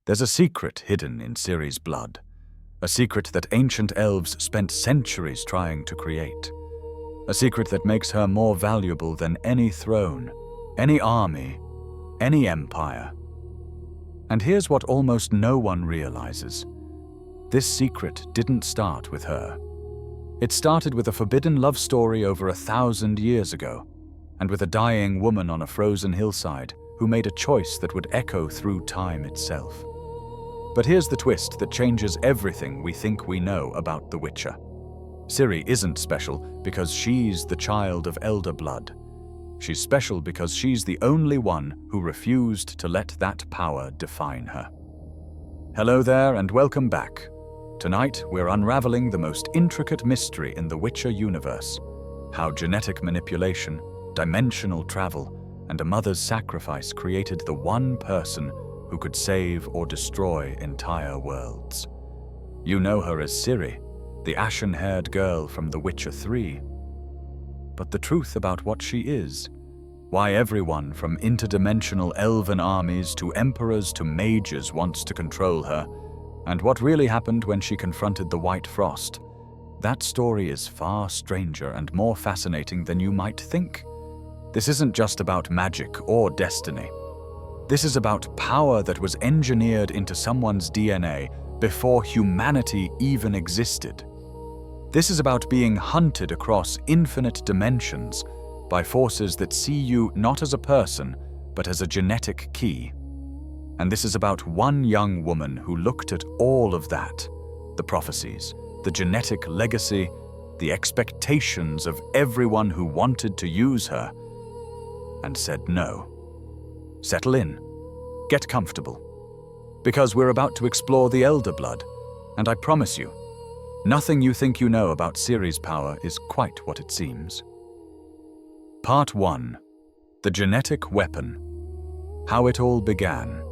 There's a secret hidden in Ciri's blood, a secret that ancient elves spent centuries trying to create, a secret that makes her more valuable than any throne, any army, any empire. And here's what almost no one realizes. This secret didn't start with her. It started with a forbidden love story over 1,000 years ago, and with a dying woman on a frozen hillside who made a choice that would echo through time itself. But here's the twist that changes everything we think we know about the Witcher. Ciri isn't special because she's the child of elder blood. She's special because she's the only one who refused to let that power define her. Hello there and welcome back. Tonight we're unraveling the most intricate mystery in the Witcher universe: how genetic manipulation, dimensional travel, and a mother's sacrifice created the one person who could save or destroy entire worlds. You know her as Ciri, the ashen-haired girl from The Witcher 3. But the truth about what she is, why everyone from interdimensional elven armies to emperors to mages wants to control her, and what really happened when she confronted the White Frost, that story is far stranger and more fascinating than you might think. This isn't just about magic or destiny. This is about power that was engineered into someone's DNA before humanity even existed. This is about being hunted across infinite dimensions by forces that see you not as a person, but as a genetic key. And this is about one young woman who looked at all of that, the prophecies, the genetic legacy, the expectations of everyone who wanted to use her, and said no. Settle in. Get comfortable. Because we're about to explore the Elder Blood, and I promise you, nothing you think you know about Ciri's power is quite what it seems. Part 1. The Genetic Weapon. How it all began.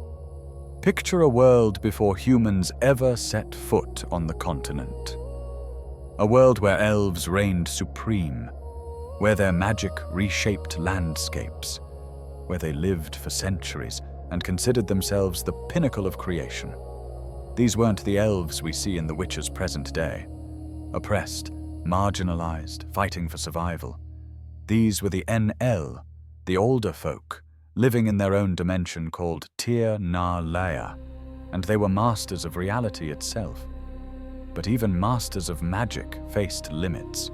Picture a world before humans ever set foot on the continent. A world where elves reigned supreme, where their magic reshaped landscapes, where they lived for centuries and considered themselves the pinnacle of creation. These weren't the elves we see in the Witcher's present day. Oppressed, marginalized, fighting for survival. These were the NL, the older folk, living in their own dimension called Tir Na Leia, and they were masters of reality itself. But even masters of magic faced limits.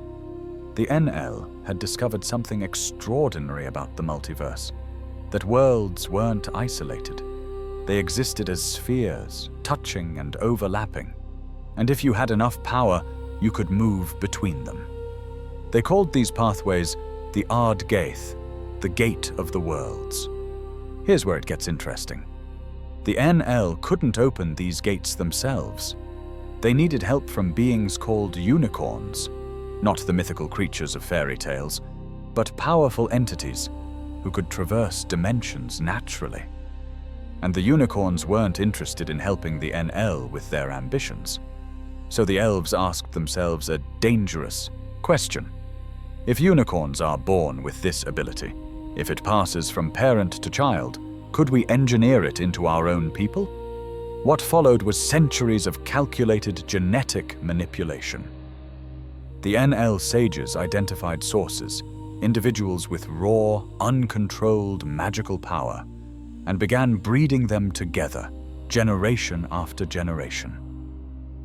The NL had discovered something extraordinary about the multiverse, that worlds weren't isolated. They existed as spheres, touching and overlapping, and if you had enough power, you could move between them. They called these pathways the Ard Gaith, the Gate of the Worlds. Here's where it gets interesting. The NL couldn't open these gates themselves. They needed help from beings called unicorns, not the mythical creatures of fairy tales, but powerful entities who could traverse dimensions naturally. And the unicorns weren't interested in helping the NL with their ambitions. So the elves asked themselves a dangerous question. If unicorns are born with this ability, if it passes from parent to child, could we engineer it into our own people? What followed was centuries of calculated genetic manipulation. The NL sages identified sources, individuals with raw, uncontrolled magical power, and began breeding them together, generation after generation.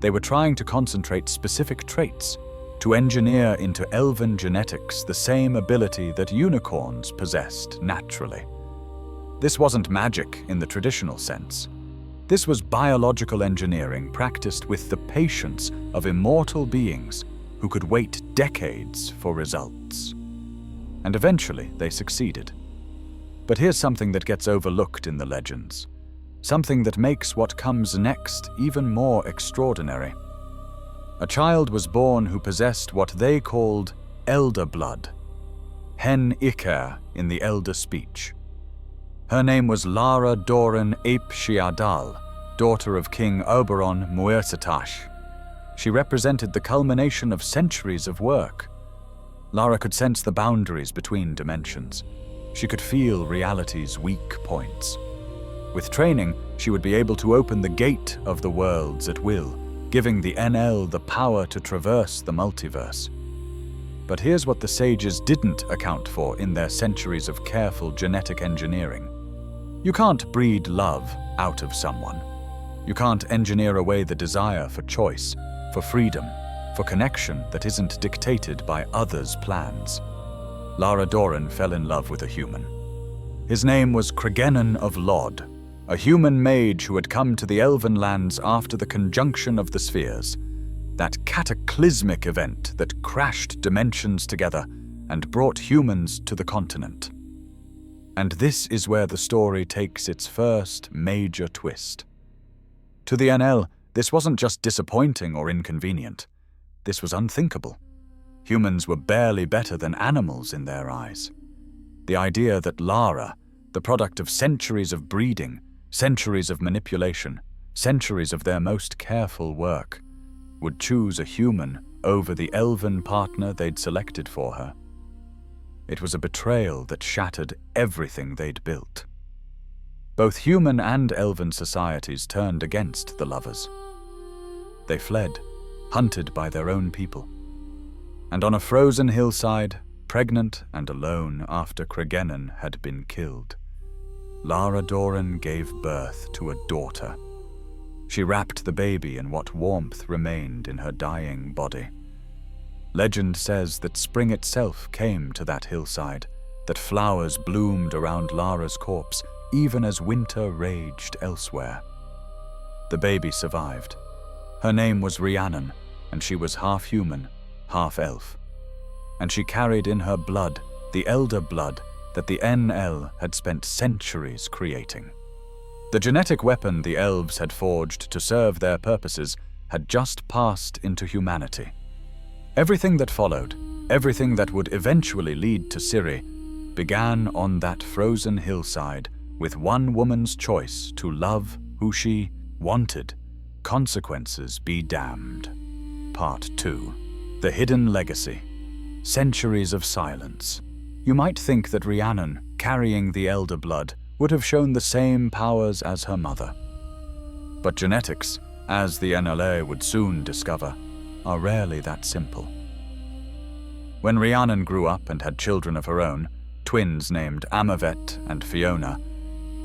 They were trying to concentrate specific traits, to engineer into elven genetics the same ability that unicorns possessed naturally. This wasn't magic in the traditional sense. This was biological engineering practiced with the patience of immortal beings who could wait decades for results. And eventually they succeeded. But here's something that gets overlooked in the legends. Something that makes what comes next even more extraordinary. A child was born who possessed what they called elder blood. Hen Iker in the elder speech. Her name was Lara Dorren Apeshiadal, daughter of King Oberon Muirsatash. She represented the culmination of centuries of work. Lara could sense the boundaries between dimensions. She could feel reality's weak points. With training, She would be able to open the gate of the worlds at will, giving the NL the power to traverse the multiverse. But here's what the sages didn't account for in their centuries of careful genetic engineering. You can't breed love out of someone. You can't engineer away the desire for choice, for freedom, for connection that isn't dictated by others' plans. Lara Dorren fell in love with a human. His name was Cregennan of Lod, a human mage who had come to the Elven lands after the conjunction of the spheres, that cataclysmic event that crashed dimensions together and brought humans to the continent. And this is where the story takes its first major twist. To the NL, this wasn't just disappointing or inconvenient. This was unthinkable. Humans were barely better than animals in their eyes. The idea that Lara, the product of centuries of breeding, centuries of manipulation, centuries of their most careful work, would choose a human over the elven partner they'd selected for her. It was a betrayal that shattered everything they'd built. Both human and elven societies turned against the lovers. They fled, hunted by their own people. And on a frozen hillside, pregnant and alone after Cregennan had been killed, Lara Dorren gave birth to a daughter. She wrapped the baby in what warmth remained in her dying body. Legend says that spring itself came to that hillside, that flowers bloomed around Lara's corpse, even as winter raged elsewhere. The baby survived. Her name was Rhiannon, and she was half human, half elf. And she carried in her blood the elder blood that the NL had spent centuries creating. The genetic weapon the elves had forged to serve their purposes had just passed into humanity. Everything that followed, everything that would eventually lead to Ciri, began on that frozen hillside with one woman's choice to love who she wanted. Consequences be damned. Part 2. The Hidden Legacy. Centuries of silence. You might think that Rhiannon, carrying the elder blood, would have shown the same powers as her mother. But genetics, as the NLA would soon discover, are rarely that simple. When Rhiannon grew up and had children of her own, twins named Amavet and Fiona,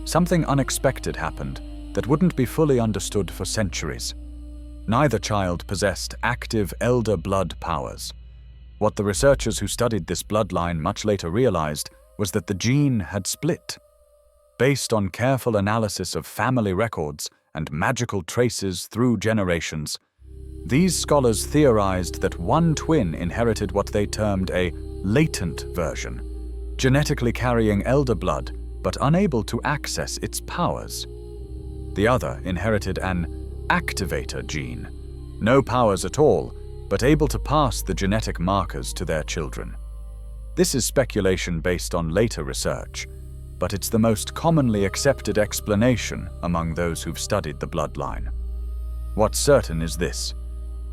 something unexpected happened that wouldn't be fully understood for centuries. Neither child possessed active elder blood powers. What the researchers who studied this bloodline much later realized was that the gene had split. Based on careful analysis of family records and magical traces through generations, these scholars theorized that one twin inherited what they termed a latent version, genetically carrying elder blood but unable to access its powers. The other inherited an activator gene, no powers at all, but able to pass the genetic markers to their children. This is speculation based on later research, but it's the most commonly accepted explanation among those who've studied the bloodline. What's certain is this: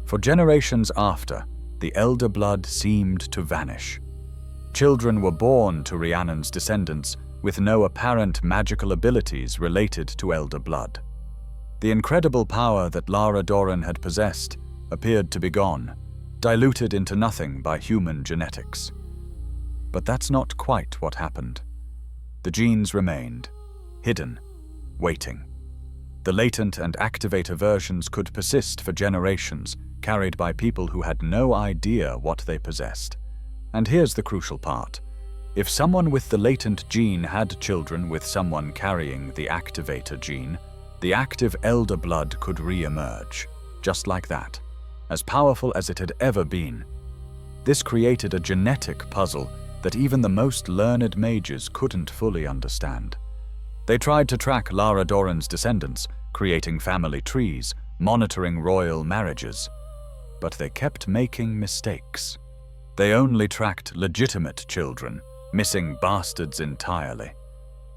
for generations after, the elder blood seemed to vanish. Children were born to Rhiannon's descendants with no apparent magical abilities related to elder blood. The incredible power that Lara Dorren had possessed appeared to be gone, diluted into nothing by human genetics. But that's not quite what happened. The genes remained, hidden, waiting. The latent and activator versions could persist for generations, carried by people who had no idea what they possessed. And here's the crucial part. If someone with the latent gene had children with someone carrying the activator gene, the active elder blood could re-emerge, just like that, as powerful as it had ever been. This created a genetic puzzle that even the most learned mages couldn't fully understand. They tried to track Lara Dorren's descendants, creating family trees, monitoring royal marriages, but they kept making mistakes. They only tracked legitimate children, missing bastards entirely.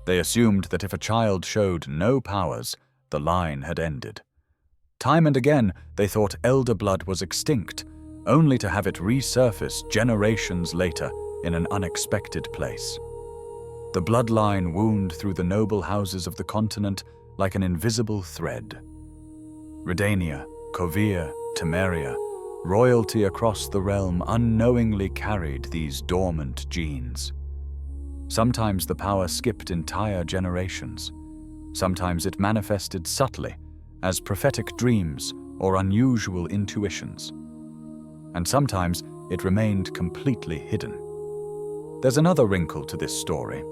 They assumed that if a child showed no powers, the line had ended. Time and again, they thought elder blood was extinct, only to have it resurface generations later in an unexpected place. The bloodline wound through the noble houses of the continent like an invisible thread. Redania, Kovir, Temeria, royalty across the realm unknowingly carried these dormant genes. Sometimes the power skipped entire generations. Sometimes it manifested subtly, as prophetic dreams or unusual intuitions. And sometimes it remained completely hidden. There's another wrinkle to this story.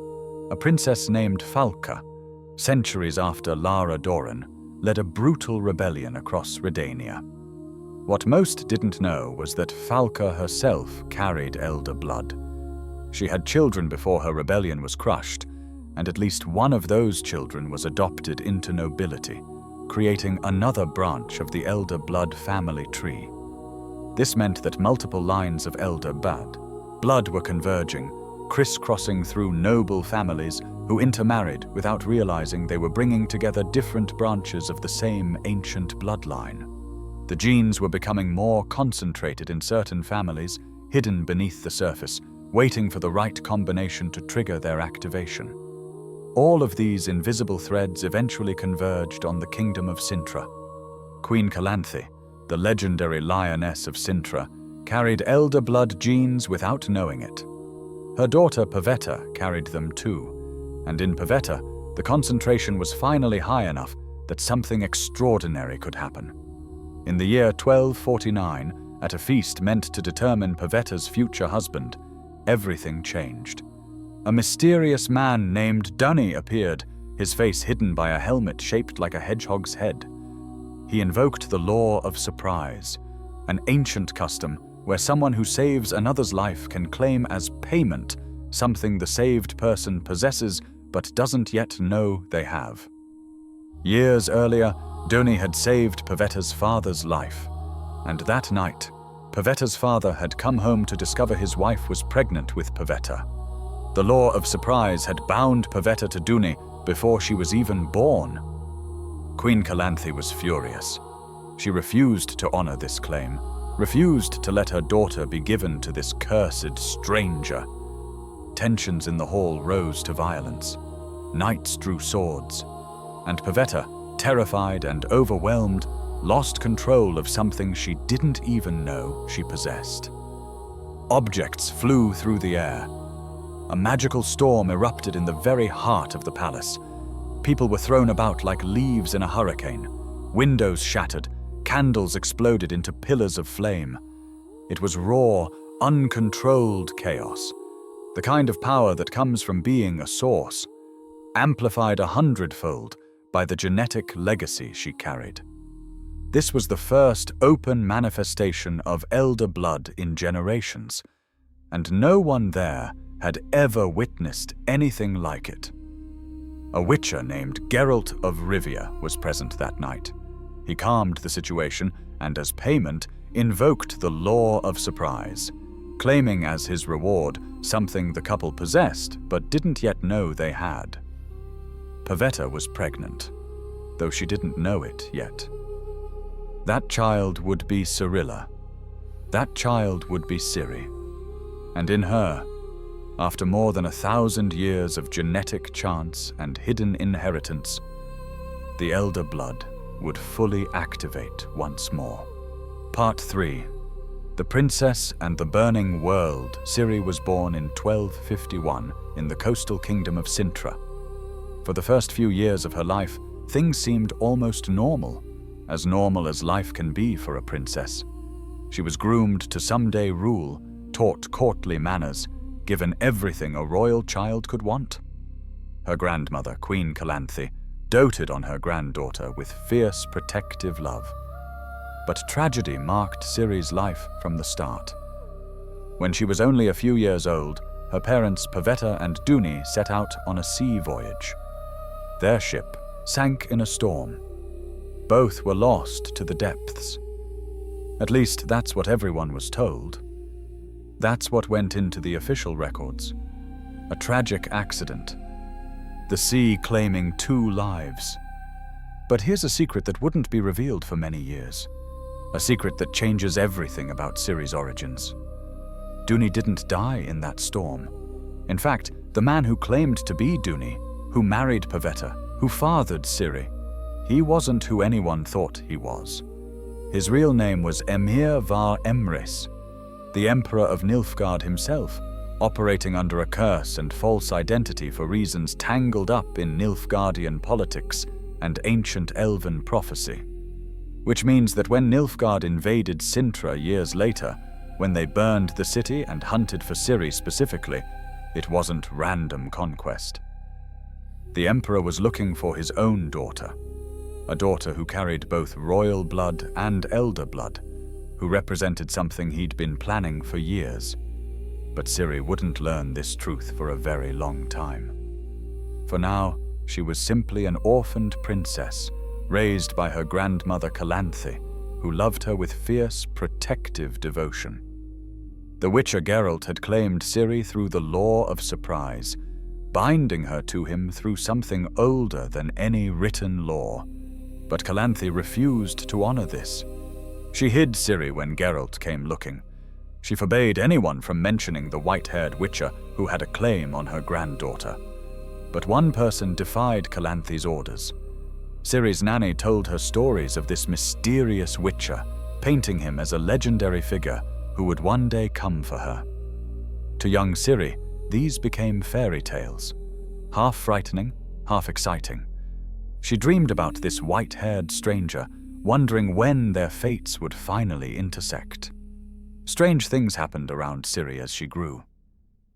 A princess named Falka, centuries after Lara Dorren, led a brutal rebellion across Redania. What most didn't know was that Falka herself carried elder blood. She had children before her rebellion was crushed, and at least one of those children was adopted into nobility, creating another branch of the elder blood family tree. This meant that multiple lines of elder blood were converging, crisscrossing through noble families who intermarried without realizing they were bringing together different branches of the same ancient bloodline. The genes were becoming more concentrated in certain families, hidden beneath the surface, waiting for the right combination to trigger their activation. All of these invisible threads eventually converged on the kingdom of Cintra. Queen Calanthe, the legendary lioness of Cintra, carried elder blood genes without knowing it. Her daughter Pavetta carried them too, and in Pavetta, the concentration was finally high enough that something extraordinary could happen. In the year 1249, at a feast meant to determine Pavetta's future husband, everything changed. A mysterious man named Dunny appeared, his face hidden by a helmet shaped like a hedgehog's head. He invoked the law of surprise, an ancient custom where someone who saves another's life can claim as payment something the saved person possesses but doesn't yet know they have. Years earlier, Dunny had saved Pavetta's father's life, and that night, Pavetta's father had come home to discover his wife was pregnant with Pavetta. The law of surprise had bound Pavetta to Dunny before she was even born. Queen Calanthe was furious. She refused to honor this claim, refused to let her daughter be given to this cursed stranger. Tensions in the hall rose to violence. Knights drew swords, and Pavetta, terrified and overwhelmed, lost control of something she didn't even know she possessed. Objects flew through the air. A magical storm erupted in the very heart of the palace. People were thrown about like leaves in a hurricane. Windows shattered, candles exploded into pillars of flame. It was raw, uncontrolled chaos, the kind of power that comes from being a source, amplified 100-fold by the genetic legacy she carried. This was the first open manifestation of elder blood in generations, and no one there had ever witnessed anything like it. A witcher named Geralt of Rivia was present that night. He calmed the situation and, as payment, invoked the law of surprise, claiming as his reward something the couple possessed but didn't yet know they had. Pavetta was pregnant, though she didn't know it yet. That child would be Cirilla. That child would be Ciri. And in her, after more than 1,000 years of genetic chance and hidden inheritance, the elder blood would fully activate once more. Part 3. The Princess and the Burning World. Ciri was born in 1251 in the coastal kingdom of Cintra. For the first few years of her life, things seemed almost normal as life can be for a princess. She was groomed to someday rule, taught courtly manners, given everything a royal child could want. Her grandmother, Queen Calanthe, doted on her granddaughter with fierce protective love. But tragedy marked Ciri's life from the start. When she was only a few years old, her parents Pavetta and Dunny set out on a sea voyage. Their ship sank in a storm. Both were lost to the depths. At least that's what everyone was told. That's what went into the official records. A tragic accident. The sea claiming 2 lives. But here's a secret that wouldn't be revealed for many years. A secret that changes everything about Ciri's origins. Dunny didn't die in that storm. In fact, the man who claimed to be Dunny, who married Pavetta, who fathered Ciri. He wasn't who anyone thought he was. His real name was Emhyr var Emrys, the Emperor of Nilfgaard himself, operating under a curse and false identity for reasons tangled up in Nilfgaardian politics and ancient elven prophecy. Which means that when Nilfgaard invaded Cintra years later, when they burned the city and hunted for Ciri specifically, it wasn't random conquest. The Emperor was looking for his own daughter, a daughter who carried both royal blood and elder blood, who represented something he'd been planning for years. But Ciri wouldn't learn this truth for a very long time. For now, she was simply an orphaned princess, raised by her grandmother Calanthe, who loved her with fierce, protective devotion. The Witcher Geralt had claimed Ciri through the law of surprise, binding her to him through something older than any written law. But Calanthe refused to honor this. She hid Ciri when Geralt came looking. She forbade anyone from mentioning the white-haired Witcher who had a claim on her granddaughter. But one person defied Calanthe's orders. Ciri's nanny told her stories of this mysterious Witcher, painting him as a legendary figure who would one day come for her. To young Ciri, these became fairy tales, half frightening, half exciting. She dreamed about this white-haired stranger, wondering when their fates would finally intersect. Strange things happened around Ciri as she grew.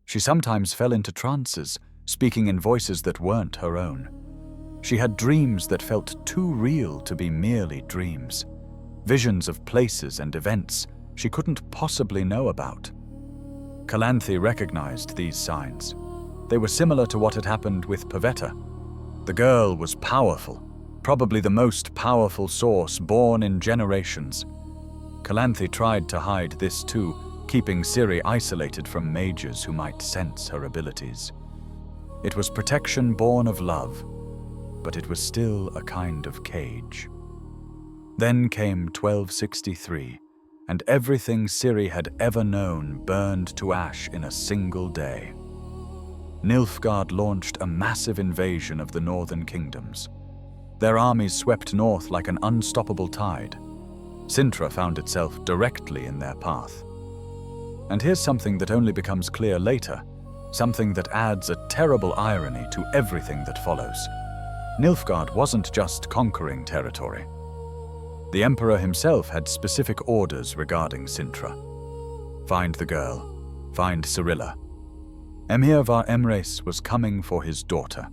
She sometimes fell into trances, speaking in voices that weren't her own. She had dreams that felt too real to be merely dreams, visions of places and events she couldn't possibly know about. Calanthe recognized these signs. They were similar to what had happened with Pavetta. The girl was powerful, probably the most powerful source born in generations. Calanthe tried to hide this too, keeping Ciri isolated from mages who might sense her abilities. It was protection born of love, but it was still a kind of cage. Then came 1263, and everything Ciri had ever known burned to ash in a single day. Nilfgaard launched a massive invasion of the northern kingdoms. Their armies swept north like an unstoppable tide. Cintra found itself directly in their path. And here's something that only becomes clear later, something that adds a terrible irony to everything that follows. Nilfgaard wasn't just conquering territory. The Emperor himself had specific orders regarding Cintra. Find the girl. Find Cirilla. Emhyr var Emrys was coming for his daughter.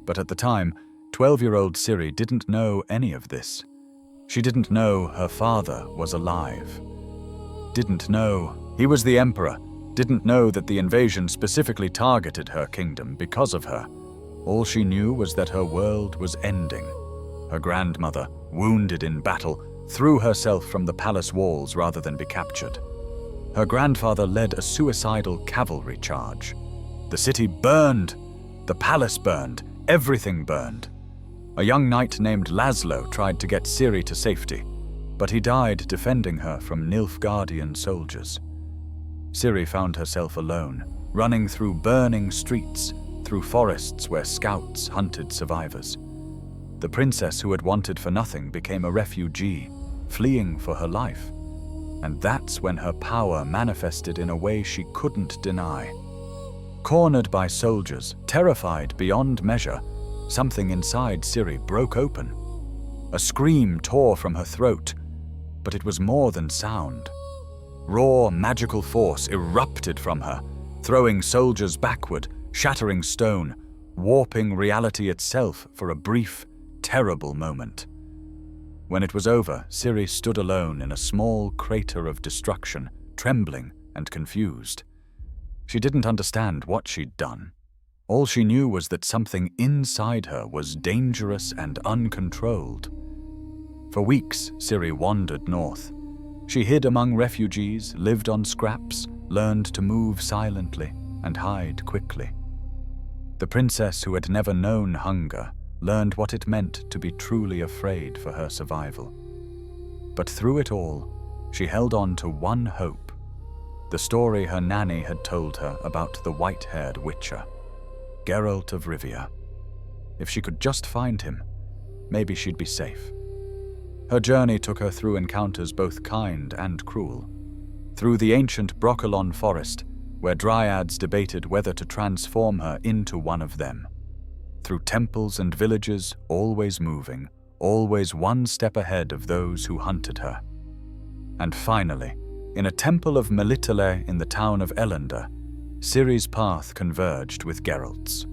But at the time, 12-year-old Ciri didn't know any of this. She didn't know her father was alive. Didn't know he was the Emperor. Didn't know that the invasion specifically targeted her kingdom because of her. All she knew was that her world was ending. Her grandmother, wounded in battle, threw herself from the palace walls rather than be captured. Her grandfather led a suicidal cavalry charge. The city burned. The palace burned. Everything burned. A young knight named Laszlo tried to get Ciri to safety, but he died defending her from Nilfgaardian soldiers. Ciri found herself alone, running through burning streets, through forests where scouts hunted survivors. The princess who had wanted for nothing became a refugee, fleeing for her life. And that's when her power manifested in a way she couldn't deny. Cornered by soldiers, terrified beyond measure, something inside Ciri broke open. A scream tore from her throat, but it was more than sound. Raw, magical force erupted from her, throwing soldiers backward, shattering stone, warping reality itself for a brief, terrible moment. When it was over, Ciri stood alone in a small crater of destruction, trembling and confused. She didn't understand what she'd done. All she knew was that something inside her was dangerous and uncontrolled. For weeks, Ciri wandered north. She hid among refugees, lived on scraps, learned to move silently and hide quickly. The princess who had never known hunger learned what it meant to be truly afraid for her survival. But through it all, she held on to one hope: the story her nanny had told her about the white-haired Witcher, Geralt of Rivia. If she could just find him, maybe she'd be safe. Her journey took her through encounters both kind and cruel. Through the ancient Broccolon forest, where dryads debated whether to transform her into one of them. Through temples and villages, always moving, always one step ahead of those who hunted her. And finally, in a temple of Melitele in the town of Ellender, Ciri's path converged with Geralt's.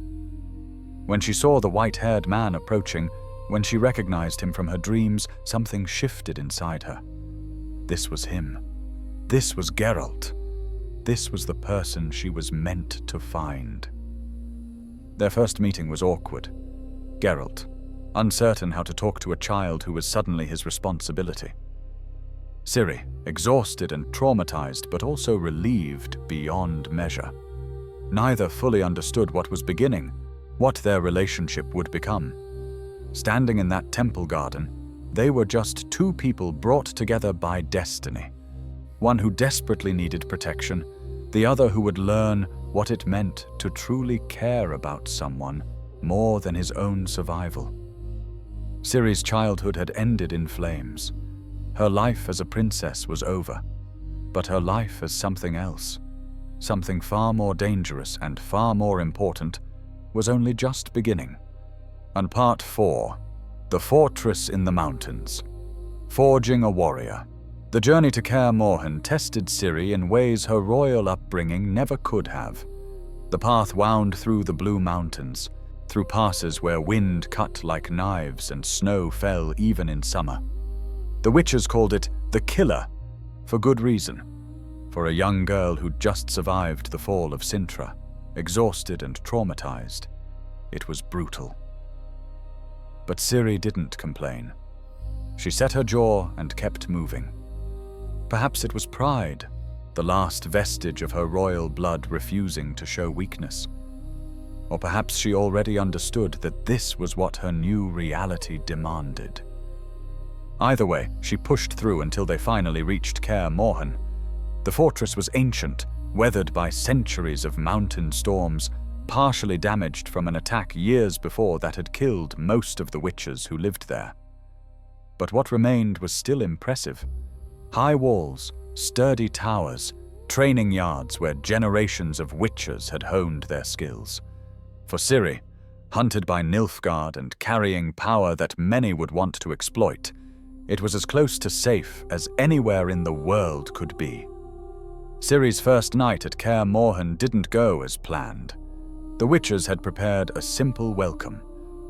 When she saw the white-haired man approaching, when she recognized him from her dreams, something shifted inside her. This was him. This was Geralt. This was the person she was meant to find. Their first meeting was awkward. Geralt, uncertain how to talk to a child who was suddenly his responsibility. Ciri, exhausted and traumatized, but also relieved beyond measure. Neither fully understood what was beginning, what their relationship would become. Standing in that temple garden, they were just two people brought together by destiny. One who desperately needed protection, the other who would learn what it meant to truly care about someone more than his own survival. Ciri's childhood had ended in flames. Her life as a princess was over, but her life as something else, something far more dangerous and far more important, was only just beginning. And Part 4, The Fortress in the Mountains. Forging a warrior. The journey to Kaer Morhen tested Ciri in ways her royal upbringing never could have. The path wound through the Blue Mountains, through passes where wind cut like knives and snow fell even in summer. The witches called it the Killer, for good reason. For a young girl who'd just survived the fall of Cintra, exhausted and traumatized, it was brutal. But Ciri didn't complain. She set her jaw and kept moving. Perhaps it was pride, the last vestige of her royal blood refusing to show weakness. Or perhaps she already understood that this was what her new reality demanded. Either way, she pushed through until they finally reached Kaer Morhen. The fortress was ancient, weathered by centuries of mountain storms, partially damaged from an attack years before that had killed most of the witches who lived there. But what remained was still impressive. High walls, sturdy towers, training yards where generations of witches had honed their skills. For Ciri, hunted by Nilfgaard and carrying power that many would want to exploit, it was as close to safe as anywhere in the world could be. Ciri's first night at Kaer Morhen didn't go as planned. The witches had prepared a simple welcome,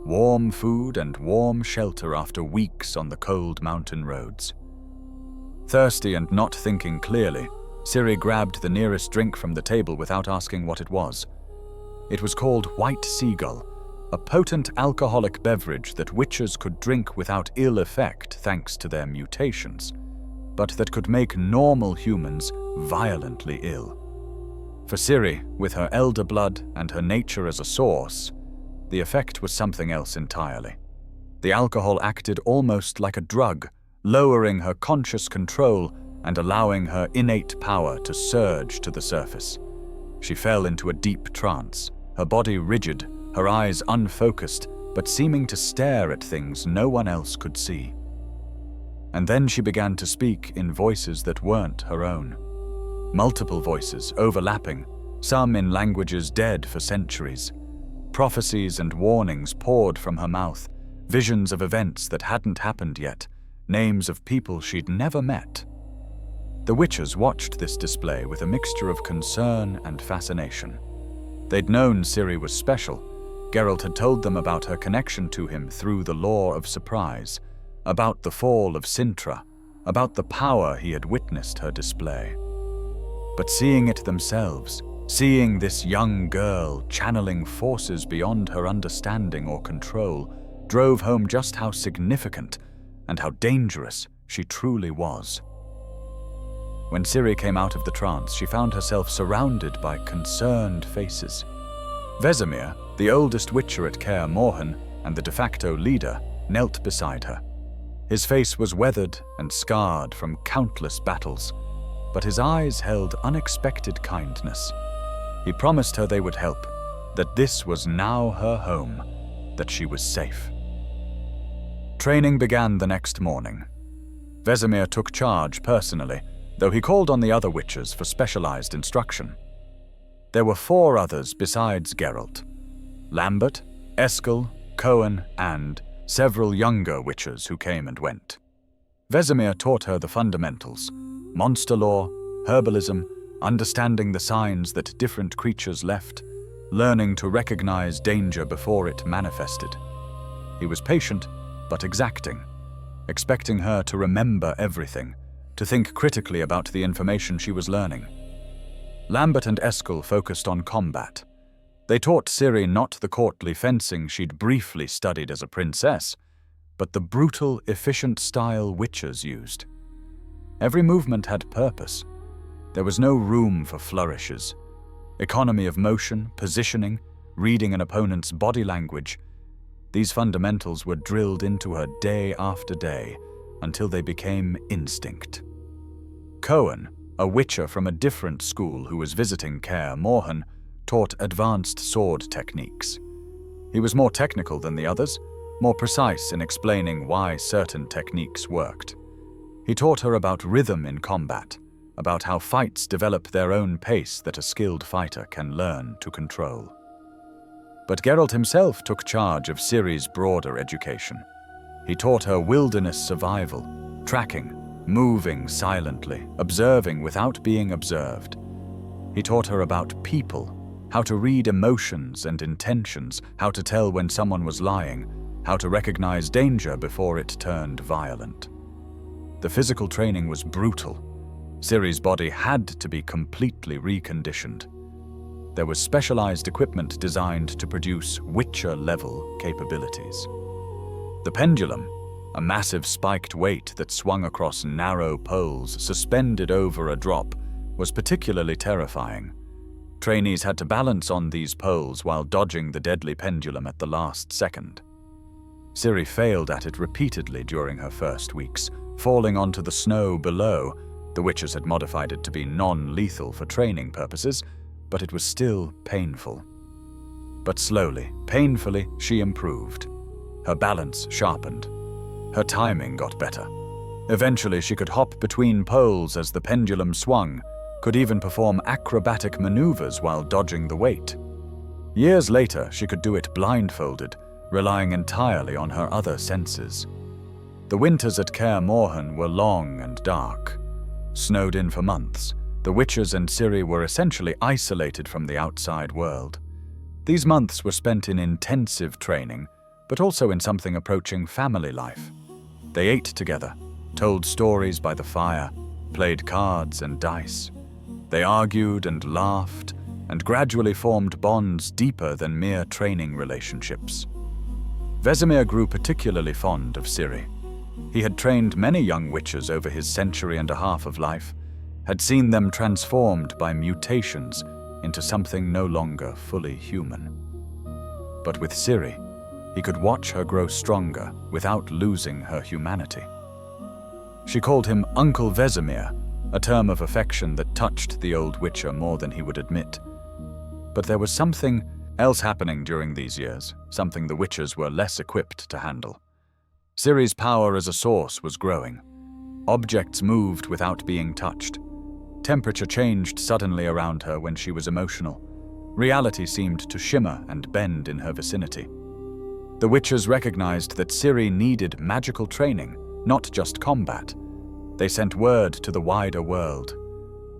warm food and warm shelter after weeks on the cold mountain roads. Thirsty and not thinking clearly, Ciri grabbed the nearest drink from the table without asking what it was. It was called White Seagull, a potent alcoholic beverage that witches could drink without ill effect thanks to their mutations, but that could make normal humans violently ill. For Ciri, with her elder blood and her nature as a source, the effect was something else entirely. The alcohol acted almost like a drug, lowering her conscious control and allowing her innate power to surge to the surface. She fell into a deep trance, her body rigid, her eyes unfocused, but seeming to stare at things no one else could see. And then she began to speak in voices that weren't her own. Multiple voices, overlapping, some in languages dead for centuries. Prophecies and warnings poured from her mouth, visions of events that hadn't happened yet, names of people she'd never met. The witches watched this display with a mixture of concern and fascination. They'd known Ciri was special. Geralt had told them about her connection to him through the law of surprise, about the fall of Cintra, about the power he had witnessed her display. But seeing it themselves, seeing this young girl channeling forces beyond her understanding or control, drove home just how significant and how dangerous she truly was. When Ciri came out of the trance, she found herself surrounded by concerned faces. Vesemir, the oldest witcher at Kaer Morhen and the de facto leader, knelt beside her. His face was weathered and scarred from countless battles, but his eyes held unexpected kindness. He promised her they would help, that this was now her home, that she was safe. Training began the next morning. Vesemir took charge personally, though he called on the other witches for specialized instruction. There were 4 others besides Geralt: Lambert, Eskel, Cohen, and several younger witches who came and went. Vesemir taught her the fundamentals: monster lore, herbalism, understanding the signs that different creatures left, learning to recognize danger before it manifested. He was patient, but exacting, expecting her to remember everything, to think critically about the information she was learning. Lambert and Eskel focused on combat. They taught Ciri not the courtly fencing she'd briefly studied as a princess, but the brutal, efficient style witches used. Every movement had purpose. There was no room for flourishes. Economy of motion, positioning, reading an opponent's body language. These fundamentals were drilled into her day after day until they became instinct. Cohen, a witcher from a different school who was visiting Kaer Morhen, taught advanced sword techniques. He was more technical than the others, more precise in explaining why certain techniques worked. He taught her about rhythm in combat, about how fights develop their own pace that a skilled fighter can learn to control. But Geralt himself took charge of Ciri's broader education. He taught her wilderness survival, tracking, moving silently, observing without being observed. He taught her about people, how to read emotions and intentions, how to tell when someone was lying, how to recognize danger before it turned violent. The physical training was brutal. Ciri's body had to be completely reconditioned. There was specialized equipment designed to produce Witcher-level capabilities. The pendulum, a massive spiked weight that swung across narrow poles suspended over a drop, was particularly terrifying. Trainees had to balance on these poles while dodging the deadly pendulum at the last second. Ciri failed at it repeatedly during her first weeks, falling onto the snow below. The witches had modified it to be non-lethal for training purposes, but it was still painful. But slowly, painfully, she improved. Her balance sharpened. Her timing got better. Eventually, she could hop between poles as the pendulum swung, could even perform acrobatic maneuvers while dodging the weight. Years later, she could do it blindfolded, relying entirely on her other senses. The winters at Kaer Morhen were long and dark. Snowed in for months, the witches and Ciri were essentially isolated from the outside world. These months were spent in intensive training, but also in something approaching family life. They ate together, told stories by the fire, played cards and dice. They argued and laughed, and gradually formed bonds deeper than mere training relationships. Vesemir grew particularly fond of Ciri. He had trained many young witches over his century and a half of life, had seen them transformed by mutations into something no longer fully human. But with Ciri, he could watch her grow stronger without losing her humanity. She called him Uncle Vesemir, a term of affection that touched the old witcher more than he would admit. But there was something else happening during these years, something the witches were less equipped to handle. Ciri's power as a source was growing. Objects moved without being touched. Temperature changed suddenly around her when she was emotional. Reality seemed to shimmer and bend in her vicinity. The witches recognized that Ciri needed magical training, not just combat. They sent word to the wider world.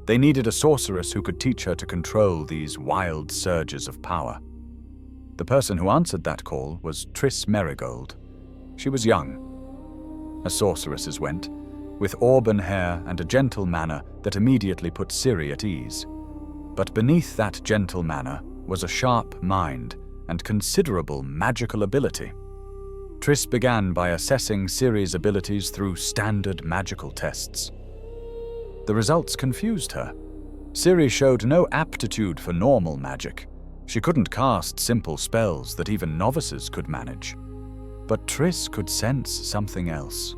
They needed a sorceress who could teach her to control these wild surges of power. The person who answered that call was Triss Merigold. She was young, as sorceresses went, with auburn hair and a gentle manner that immediately put Ciri at ease. But beneath that gentle manner was a sharp mind and considerable magical ability. Triss began by assessing Ciri's abilities through standard magical tests. The results confused her. Ciri showed no aptitude for normal magic. She couldn't cast simple spells that even novices could manage. But Triss could sense something else.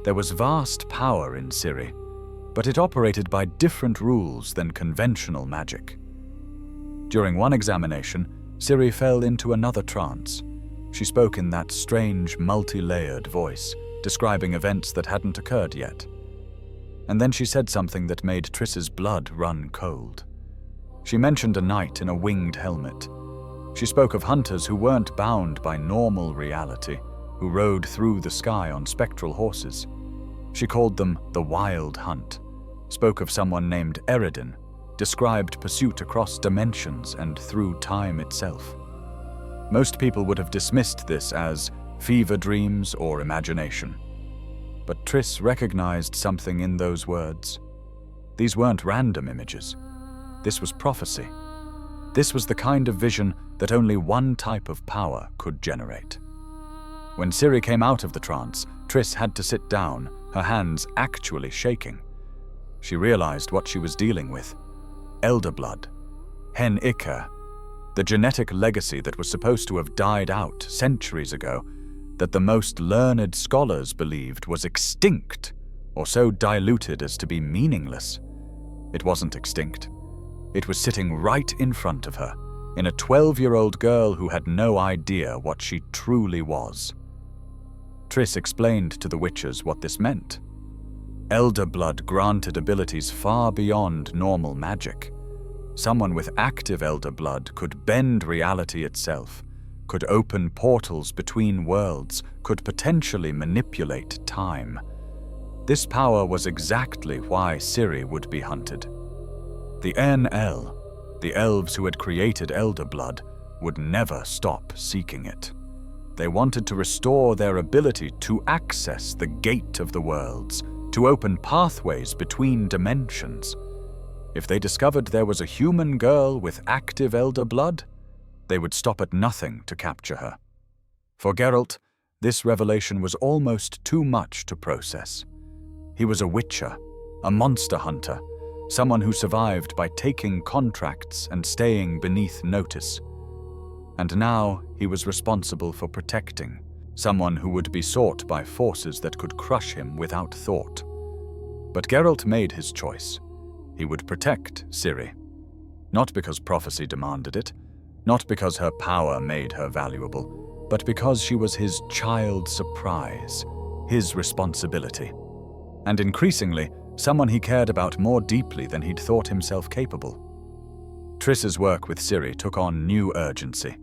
There was vast power in Ciri, but it operated by different rules than conventional magic. During one examination, Ciri fell into another trance. She spoke in that strange, multi-layered voice, describing events that hadn't occurred yet. And then she said something that made Triss's blood run cold. She mentioned a knight in a winged helmet. She spoke of hunters who weren't bound by normal reality, who rode through the sky on spectral horses. She called them the Wild Hunt, spoke of someone named Eredin, described pursuit across dimensions and through time itself. Most people would have dismissed this as fever dreams or imagination. But Triss recognized something in those words. These weren't random images. This was prophecy. This was the kind of vision that only one type of power could generate. When Ciri came out of the trance, Triss had to sit down, her hands actually shaking. She realized what she was dealing with. Elder blood. Hen Iker. The genetic legacy that was supposed to have died out centuries ago, that the most learned scholars believed was extinct, or so diluted as to be meaningless. It wasn't extinct. It was sitting right in front of her, in a 12-year-old girl who had no idea what she truly was. Triss explained to the witches what this meant. Elder blood granted abilities far beyond normal magic. Someone with active elder blood could bend reality itself, could open portals between worlds, could potentially manipulate time. This power was exactly why Ciri would be hunted. The NL, the elves who had created elder blood, would never stop seeking it. They wanted to restore their ability to access the gate of the worlds, to open pathways between dimensions. If they discovered there was a human girl with active elder blood, they would stop at nothing to capture her. For Geralt, this revelation was almost too much to process. He was a witcher, a monster hunter, someone who survived by taking contracts and staying beneath notice. And now he was responsible for protecting, someone who would be sought by forces that could crush him without thought. But Geralt made his choice. He would protect Ciri. Not because prophecy demanded it, not because her power made her valuable, but because she was his child surprise, his responsibility. And increasingly, someone he cared about more deeply than he'd thought himself capable. Triss's work with Ciri took on new urgency.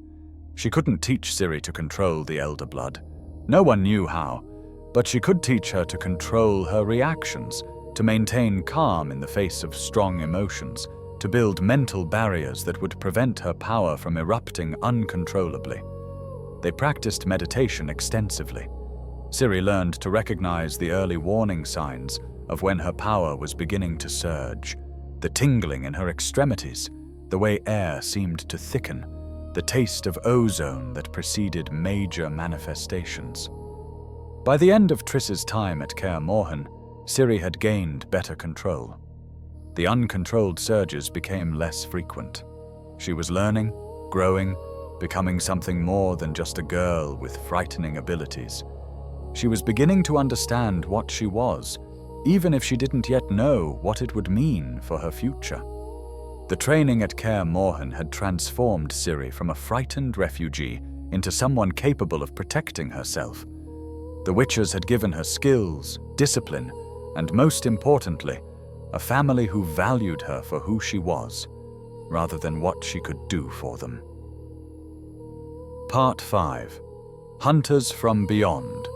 She couldn't teach Ciri to control the elder blood. No one knew how, but she could teach her to control her reactions, to maintain calm in the face of strong emotions, to build mental barriers that would prevent her power from erupting uncontrollably. They practiced meditation extensively. Ciri learned to recognize the early warning signs of when her power was beginning to surge, the tingling in her extremities, the way air seemed to thicken, the taste of ozone that preceded major manifestations. By the end of Triss's time at Kaer Morhen, Ciri had gained better control. The uncontrolled surges became less frequent. She was learning, growing, becoming something more than just a girl with frightening abilities. She was beginning to understand what she was, even if she didn't yet know what it would mean for her future. The training at Kaer Morhen had transformed Ciri from a frightened refugee into someone capable of protecting herself. The witches had given her skills, discipline, and most importantly, a family who valued her for who she was, rather than what she could do for them. Part 5. Hunters from Beyond.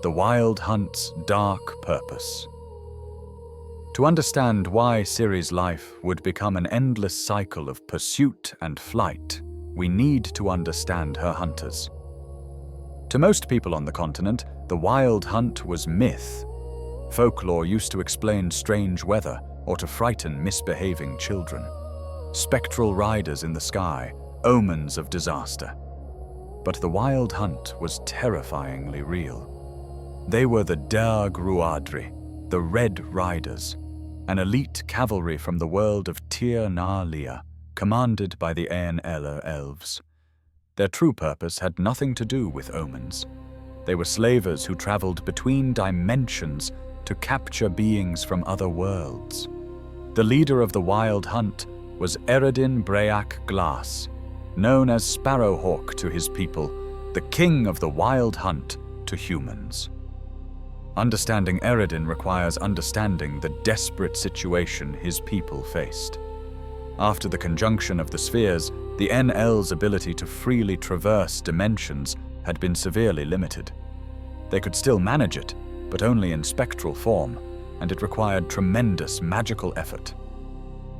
The Wild Hunt's Dark Purpose. To understand why Ciri's life would become an endless cycle of pursuit and flight, we need to understand her hunters. To most people on the continent, the Wild Hunt was myth. Folklore used to explain strange weather or to frighten misbehaving children. Spectral riders in the sky, omens of disaster. But the Wild Hunt was terrifyingly real. They were the Dær Gruadri, the Red Riders, an elite cavalry from the world of Tir na Lia, commanded by the Aenella elves. Their true purpose had nothing to do with omens. They were slavers who traveled between dimensions to capture beings from other worlds. The leader of the Wild Hunt was Eredin Breac Glass, known as Sparrowhawk to his people, the king of the wild hunt, to humans. Understanding Eredin requires understanding the desperate situation his people faced. After the conjunction of the spheres, the NL's ability to freely traverse dimensions had been severely limited. They could still manage it, but only in spectral form, and it required tremendous magical effort.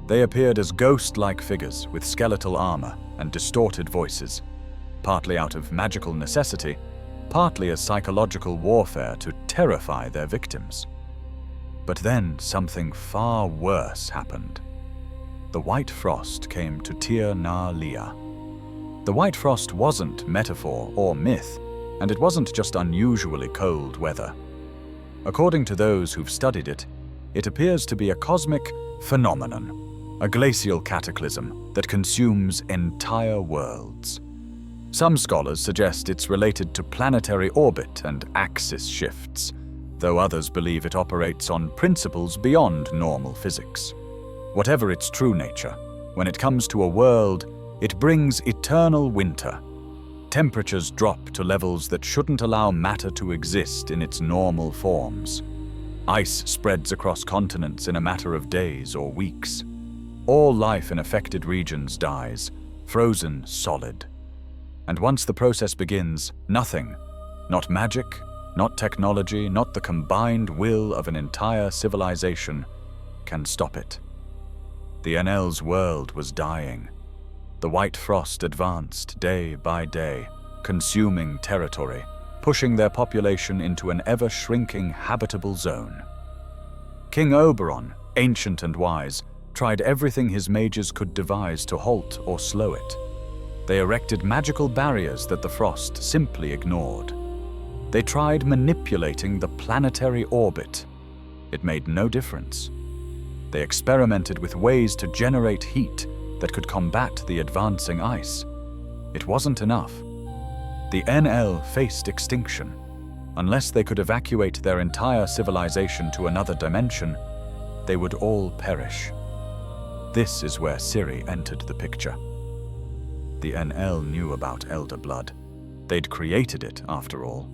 They appeared as ghost-like figures with skeletal armor and distorted voices, partly out of magical necessity, partly as psychological warfare to terrify their victims. But then something far worse happened. The White Frost came to Tir na Lia. The White Frost wasn't metaphor or myth, and it wasn't just unusually cold weather. According to those who've studied it, it appears to be a cosmic phenomenon, a glacial cataclysm that consumes entire worlds. Some scholars suggest it's related to planetary orbit and axis shifts, though others believe it operates on principles beyond normal physics. Whatever its true nature, when it comes to a world, it brings eternal winter. Temperatures drop to levels that shouldn't allow matter to exist in its normal forms. Ice spreads across continents in a matter of days or weeks. All life in affected regions dies, frozen solid. And once the process begins, nothing, not magic, not technology, not the combined will of an entire civilization, can stop it. The NL's world was dying. The White Frost advanced day by day, consuming territory, pushing their population into an ever-shrinking habitable zone. King Oberon, ancient and wise, tried everything his mages could devise to halt or slow it. They erected magical barriers that the frost simply ignored. They tried manipulating the planetary orbit. It made no difference. They experimented with ways to generate heat that could combat the advancing ice. It wasn't enough. The NL faced extinction. Unless they could evacuate their entire civilization to another dimension, they would all perish. This is where Ciri entered the picture. The NL knew about Elder Blood. They'd created it, after all.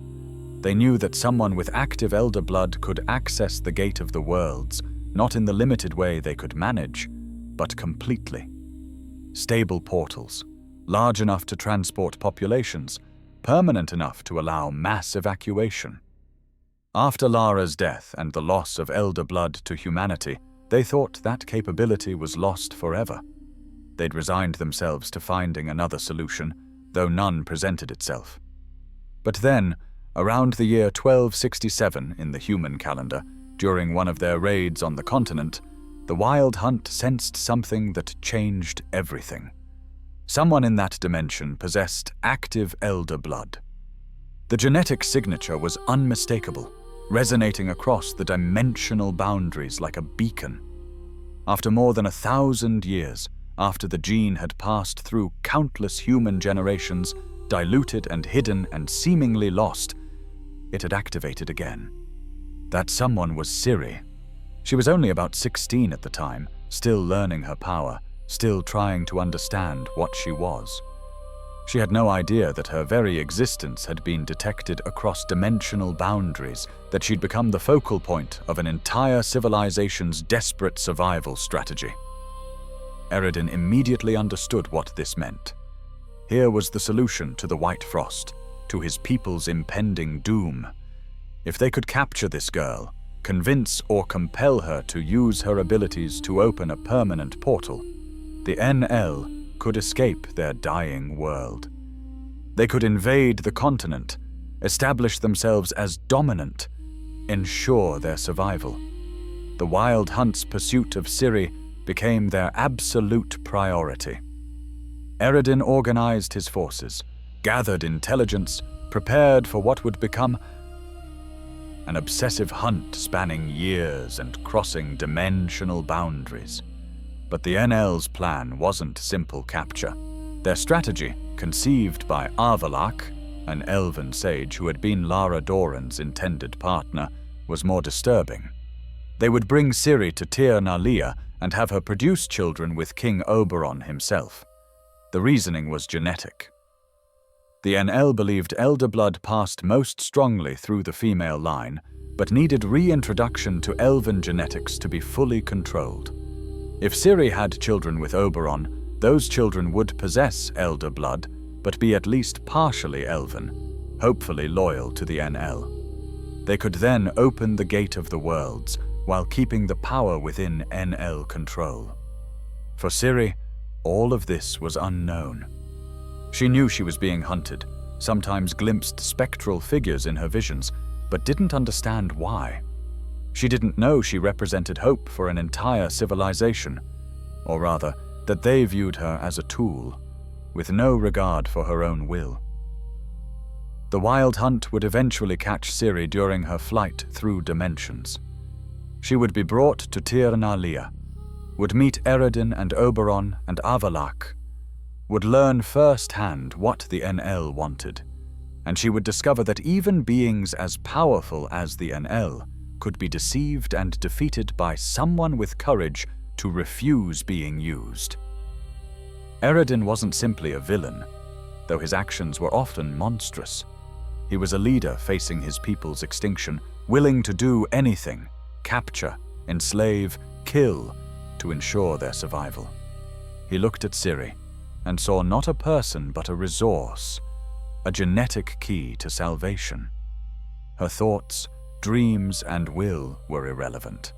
They knew that someone with active Elder Blood could access the Gate of the Worlds, not in the limited way they could manage, but completely. Stable portals, large enough to transport populations, permanent enough to allow mass evacuation. After Lara's death and the loss of Elder Blood to humanity, they thought that capability was lost forever. They'd resigned themselves to finding another solution, though none presented itself. But then, around the year 1267 in the human calendar, during one of their raids on the continent, the Wild Hunt sensed something that changed everything. Someone in that dimension possessed active Elder Blood. The genetic signature was unmistakable, resonating across the dimensional boundaries like a beacon. After more than 1,000 years, after the gene had passed through countless human generations, diluted and hidden and seemingly lost, it had activated again. That someone was Ciri. She was only about 16 at the time, still learning her power, still trying to understand what she was. She had no idea that her very existence had been detected across dimensional boundaries, that she'd become the focal point of an entire civilization's desperate survival strategy. Eredin immediately understood what this meant. Here was the solution to the White Frost, to his people's impending doom. If they could capture this girl, convince or compel her to use her abilities to open a permanent portal, the NL could escape their dying world. They could invade the continent, establish themselves as dominant, ensure their survival. The Wild Hunt's pursuit of Ciri became their absolute priority. Eredin organized his forces, gathered intelligence, prepared for what would become an obsessive hunt spanning years and crossing dimensional boundaries. But the NL's plan wasn't simple capture. Their strategy, conceived by Arvalak, an elven sage who had been Lara Dorren's intended partner, was more disturbing. They would bring Ciri to Tir na Lia and have her produce children with King Oberon himself. The reasoning was genetic. The NL believed elder blood passed most strongly through the female line, but needed reintroduction to elven genetics to be fully controlled. If Ciri had children with Oberon, those children would possess elder blood, but be at least partially elven, hopefully loyal to the NL. They could then open the gate of the worlds, while keeping the power within NL control. For Ciri, all of this was unknown. She knew she was being hunted, sometimes glimpsed spectral figures in her visions, but didn't understand why. She didn't know she represented hope for an entire civilization, or rather, that they viewed her as a tool, with no regard for her own will. The Wild Hunt would eventually catch Ciri during her flight through dimensions. She would be brought to Tir na Lia, would meet Eredin and Oberon and Avalak, would learn firsthand what the NL wanted, and she would discover that even beings as powerful as the NL could be deceived and defeated by someone with courage to refuse being used. Eredin wasn't simply a villain, though his actions were often monstrous. He was a leader facing his people's extinction, willing to do anything, capture, enslave, kill, to ensure their survival. He looked at Ciri and saw not a person but a resource, a genetic key to salvation. Her thoughts, dreams, and will were irrelevant.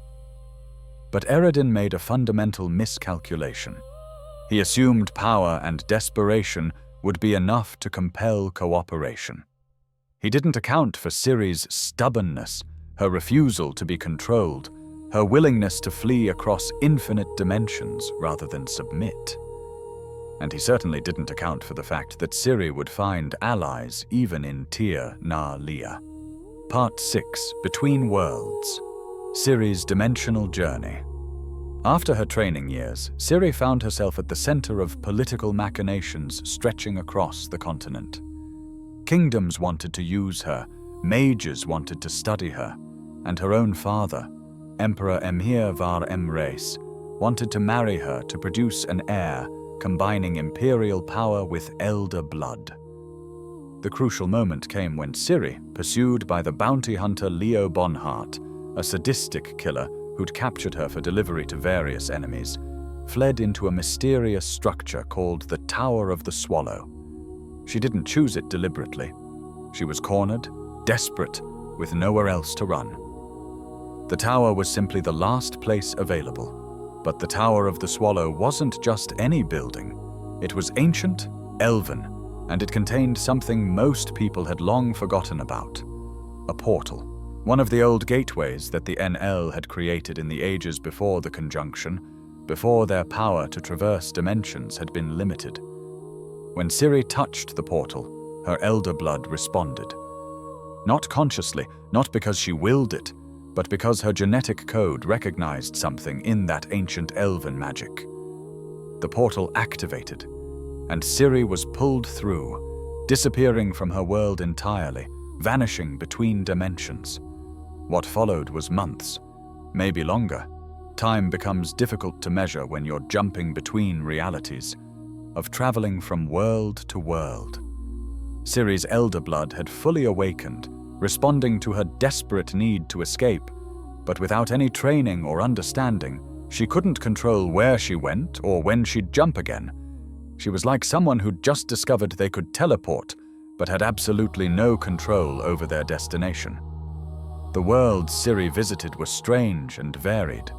But Eredin made a fundamental miscalculation. He assumed power and desperation would be enough to compel cooperation. He didn't account for Ciri's stubbornness, her refusal to be controlled, her willingness to flee across infinite dimensions rather than submit. And he certainly didn't account for the fact that Ciri would find allies even in Tir na Lia. Part 6, Between Worlds. Ciri's Dimensional Journey. After her training years, Ciri found herself at the center of political machinations stretching across the continent. Kingdoms wanted to use her, mages wanted to study her, and her own father, Emperor Emhyr var Emreis, wanted to marry her to produce an heir combining imperial power with elder blood. The crucial moment came when Ciri, pursued by the bounty hunter Leo Bonhart, a sadistic killer who'd captured her for delivery to various enemies, fled into a mysterious structure called the Tower of the Swallow. She didn't choose it deliberately. She was cornered, desperate, with nowhere else to run. The tower was simply the last place available. But the Tower of the Swallow wasn't just any building. It was ancient, elven, and it contained something most people had long forgotten about: a portal. One of the old gateways that the NL had created in the ages before the conjunction, before their power to traverse dimensions had been limited. When Ciri touched the portal, her elder blood responded. Not consciously, not because she willed it, but because her genetic code recognized something in that ancient elven magic. The portal activated, and Ciri was pulled through, disappearing from her world entirely, vanishing between dimensions. What followed was months, maybe longer. Time becomes difficult to measure when you're jumping between realities, of traveling from world to world. Ciri's elder blood had fully awakened, responding to her desperate need to escape, but without any training or understanding, she couldn't control where she went or when she'd jump again. She was like someone who'd just discovered they could teleport, but had absolutely no control over their destination. The worlds Ciri visited were strange and varied.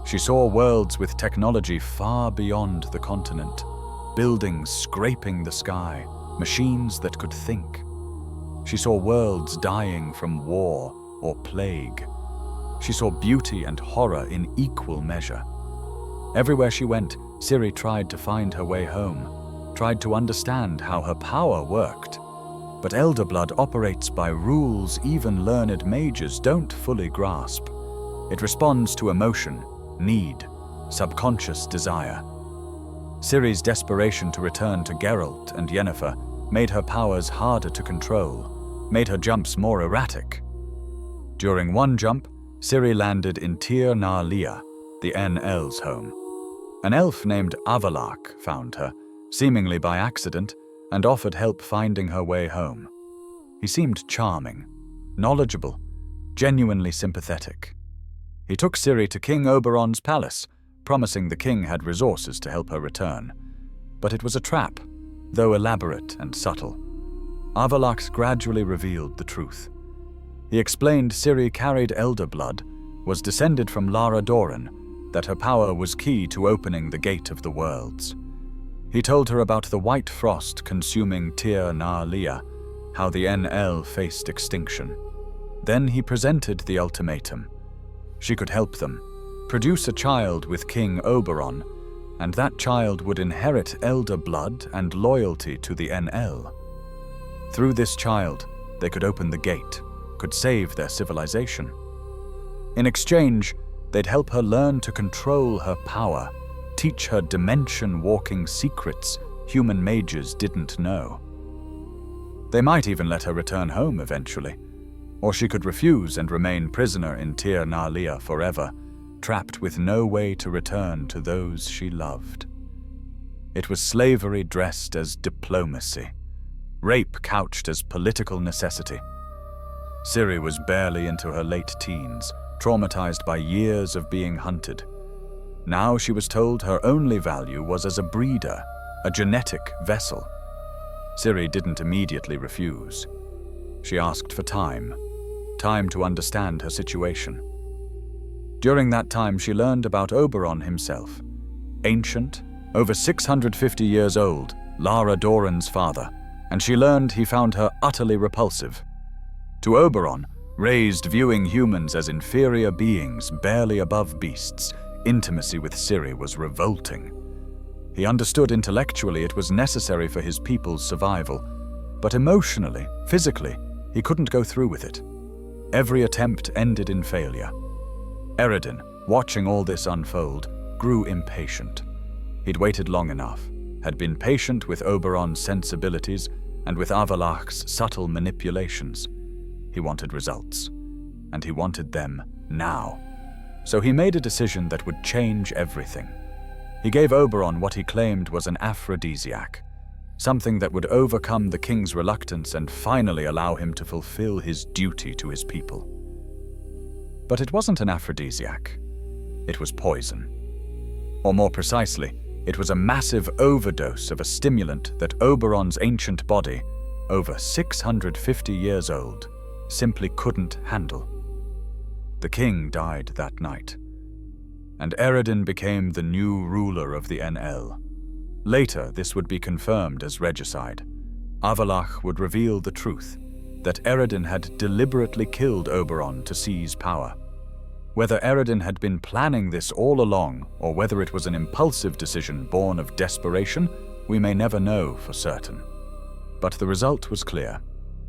She saw worlds with technology far beyond the continent, buildings scraping the sky, machines that could think. She saw worlds dying from war or plague. She saw beauty and horror in equal measure. Everywhere she went, Ciri tried to find her way home, tried to understand how her power worked. But elder blood operates by rules even learned mages don't fully grasp. It responds to emotion, need, subconscious desire. Ciri's desperation to return to Geralt and Yennefer made her powers harder to control, made her jumps more erratic. During one jump, Ciri landed in Tir na Lia, the NL's home. An elf named Avalak found her, seemingly by accident, and offered help finding her way home. He seemed charming, knowledgeable, genuinely sympathetic. He took Ciri to King Oberon's palace, promising the king had resources to help her return. But it was a trap, though elaborate and subtle. Avallac'h gradually revealed the truth. He explained Ciri carried elder blood, was descended from Lara Dorren, that her power was key to opening the Gate of the Worlds. He told her about the white frost consuming Tir na Lia, how the NL faced extinction. Then he presented the ultimatum. She could help them, produce a child with King Oberon, and that child would inherit elder blood and loyalty to the NL. Through this child, they could open the gate, could save their civilization. In exchange, they'd help her learn to control her power, teach her dimension-walking secrets human mages didn't know. They might even let her return home eventually, or she could refuse and remain prisoner in Tir na Lia forever, trapped with no way to return to those she loved. It was slavery dressed as diplomacy, rape couched as political necessity. Ciri was barely into her late teens, traumatized by years of being hunted. Now she was told her only value was as a breeder, a genetic vessel. Ciri didn't immediately refuse. She asked for time to understand her situation. During that time, she learned about Oberon himself. Ancient, over 650 years old, Lara Dorren's father, and she learned he found her utterly repulsive. To Oberon, raised viewing humans as inferior beings barely above beasts, intimacy with Ciri was revolting. He understood intellectually it was necessary for his people's survival, but emotionally, physically, he couldn't go through with it. Every attempt ended in failure. Eredin, watching all this unfold, grew impatient. He'd waited long enough, had been patient with Oberon's sensibilities and with Avallac'h's subtle manipulations. He wanted results, and he wanted them now. So he made a decision that would change everything. He gave Oberon what he claimed was an aphrodisiac, something that would overcome the king's reluctance and finally allow him to fulfill his duty to his people. But it wasn't an aphrodisiac. It was poison. Or more precisely, it was a massive overdose of a stimulant that Oberon's ancient body, over 650 years old, simply couldn't handle. The king died that night, and Eredin became the new ruler of the NL. Later, this would be confirmed as regicide. Avallac'h would reveal the truth, that Eredin had deliberately killed Oberon to seize power. Whether Eredin had been planning this all along, or whether it was an impulsive decision born of desperation, we may never know for certain. But the result was clear.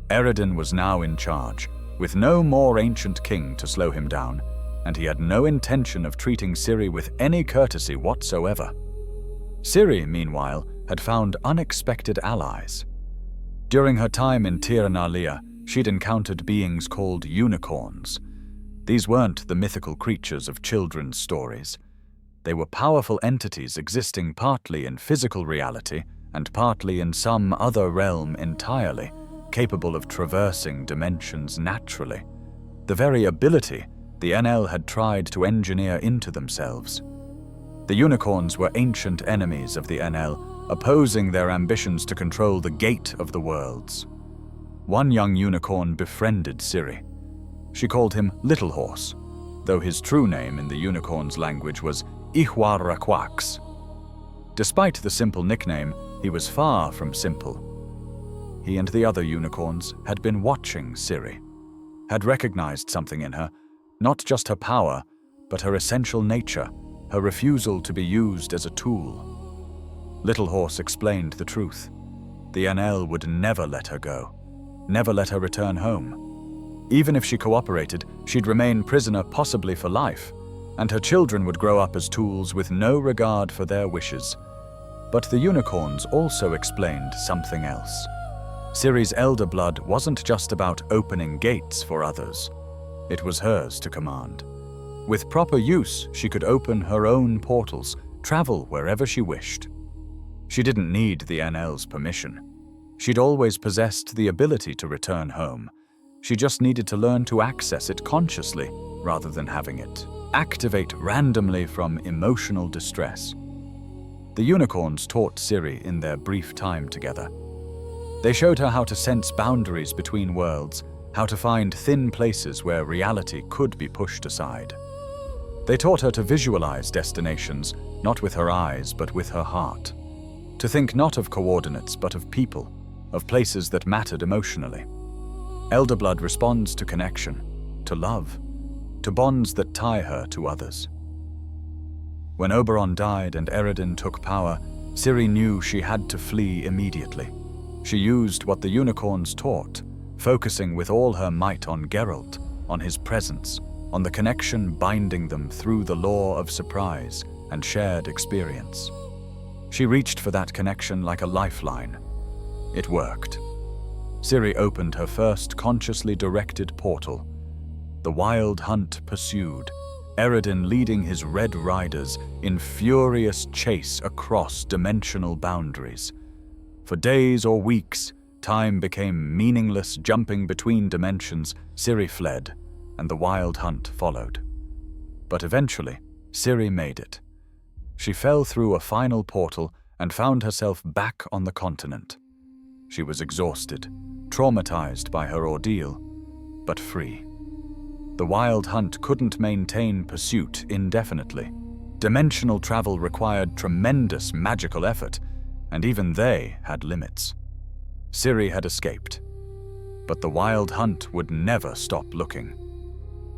Eredin was now in charge, with no more ancient king to slow him down, and he had no intention of treating Ciri with any courtesy whatsoever. Ciri, meanwhile, had found unexpected allies. During her time in Tir na Lia, she'd encountered beings called unicorns. These weren't the mythical creatures of children's stories. They were powerful entities existing partly in physical reality and partly in some other realm entirely, capable of traversing dimensions naturally. The very ability the NL had tried to engineer into themselves. The unicorns were ancient enemies of the NL, opposing their ambitions to control the Gate of the Worlds. One young unicorn befriended Ciri. She called him Little Horse, though his true name in the unicorn's language was Ihwarraquax. Despite the simple nickname, he was far from simple. He and the other unicorns had been watching Ciri, had recognized something in her, not just her power, but her essential nature, her refusal to be used as a tool. Little Horse explained the truth. The NL would never let her go, never let her return home. Even if she cooperated, she'd remain prisoner possibly for life, and her children would grow up as tools with no regard for their wishes. But the unicorns also explained something else. Ciri's elder blood wasn't just about opening gates for others. It was hers to command. With proper use, she could open her own portals, travel wherever she wished. She didn't need the NL's permission. She'd always possessed the ability to return home. She just needed to learn to access it consciously, rather than having it activate randomly from emotional distress. The unicorns taught Ciri in their brief time together. They showed her how to sense boundaries between worlds, how to find thin places where reality could be pushed aside. They taught her to visualize destinations, not with her eyes, but with her heart. To think not of coordinates, but of people, of places that mattered emotionally. Elder blood responds to connection, to love, to bonds that tie her to others. When Oberon died and Eredin took power, Ciri knew she had to flee immediately. She used what the unicorns taught, focusing with all her might on Geralt, on his presence, on the connection binding them through the law of surprise and shared experience. She reached for that connection like a lifeline. It worked. Ciri opened her first consciously directed portal. The wild hunt pursued, Eredin leading his red riders in furious chase across dimensional boundaries. For days or weeks, time became meaningless. Jumping between dimensions, Ciri fled, and the wild hunt followed. But eventually, Ciri made it. She fell through a final portal and found herself back on the continent. She was exhausted, traumatized by her ordeal, but free. The wild hunt couldn't maintain pursuit indefinitely. Dimensional travel required tremendous magical effort, and even they had limits. Ciri had escaped, but the wild hunt would never stop looking.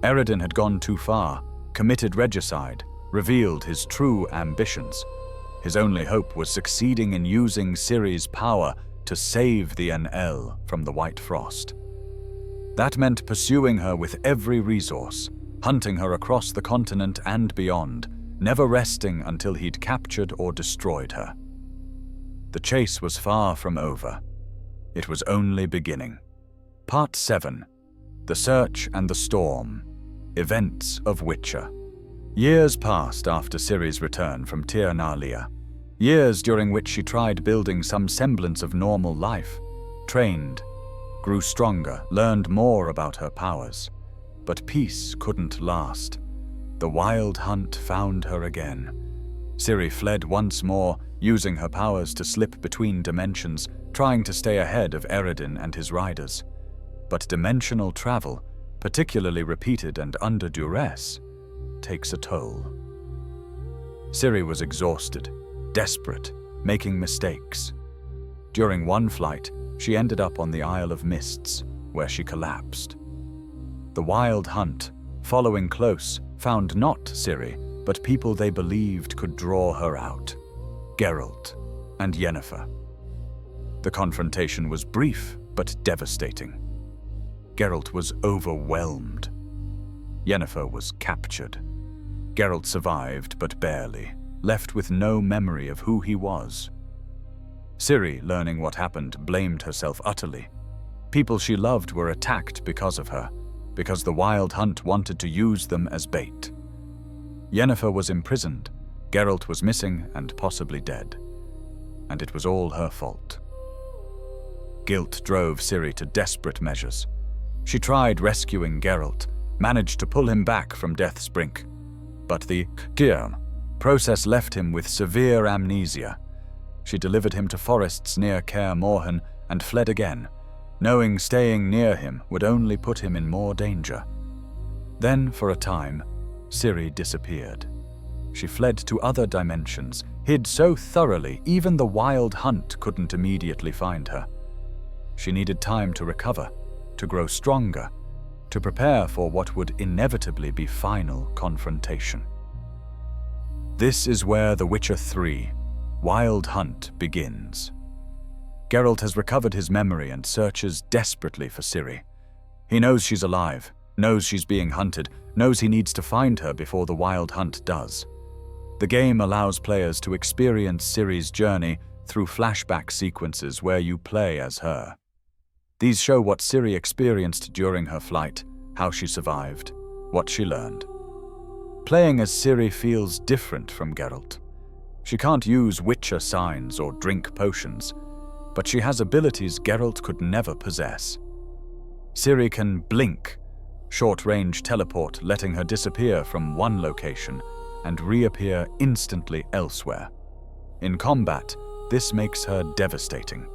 Eredin had gone too far, committed regicide, revealed his true ambitions. His only hope was succeeding in using Ciri's power to save the NL from the White Frost. That meant pursuing her with every resource, hunting her across the continent and beyond, never resting until he'd captured or destroyed her. The chase was far from over. It was only beginning. Part 7. The Search and the Storm. Events of Witcher. Years passed after Ciri's return from Tir Nalia. Years during which she tried building some semblance of normal life, trained, grew stronger, learned more about her powers. But peace couldn't last. The wild hunt found her again. Ciri fled once more, using her powers to slip between dimensions, trying to stay ahead of Eredin and his riders. But dimensional travel, particularly repeated and under duress, takes a toll. Ciri was exhausted, desperate, making mistakes. During one flight, she ended up on the Isle of Mists, where she collapsed. The wild hunt, following close, found not Ciri, but people they believed could draw her out. Geralt and Yennefer. The confrontation was brief, but devastating. Geralt was overwhelmed. Yennefer was captured. Geralt survived, but barely, left with no memory of who he was. Ciri, learning what happened, blamed herself utterly. People she loved were attacked because of her, because the wild hunt wanted to use them as bait. Yennefer was imprisoned, Geralt was missing and possibly dead. And it was all her fault. Guilt drove Ciri to desperate measures. She tried rescuing Geralt, managed to pull him back from death's brink. But the process left him with severe amnesia. She delivered him to forests near Kaer Morhen and fled again, knowing staying near him would only put him in more danger. Then, for a time, Ciri disappeared. She fled to other dimensions, hid so thoroughly even the wild hunt couldn't immediately find her. She needed time to recover, to grow stronger, to prepare for what would inevitably be final confrontation. This is where The Witcher 3, Wild Hunt begins. Geralt has recovered his memory and searches desperately for Ciri. He knows she's alive, knows she's being hunted, knows he needs to find her before the wild hunt does. The game allows players to experience Ciri's journey through flashback sequences where you play as her. These show what Ciri experienced during her flight, how she survived, what she learned. Playing as Ciri feels different from Geralt. She can't use Witcher signs or drink potions. but she has abilities Geralt could never possess. Ciri can blink, short-range teleport, letting her disappear from one location and reappear instantly elsewhere. In combat, this makes her devastating.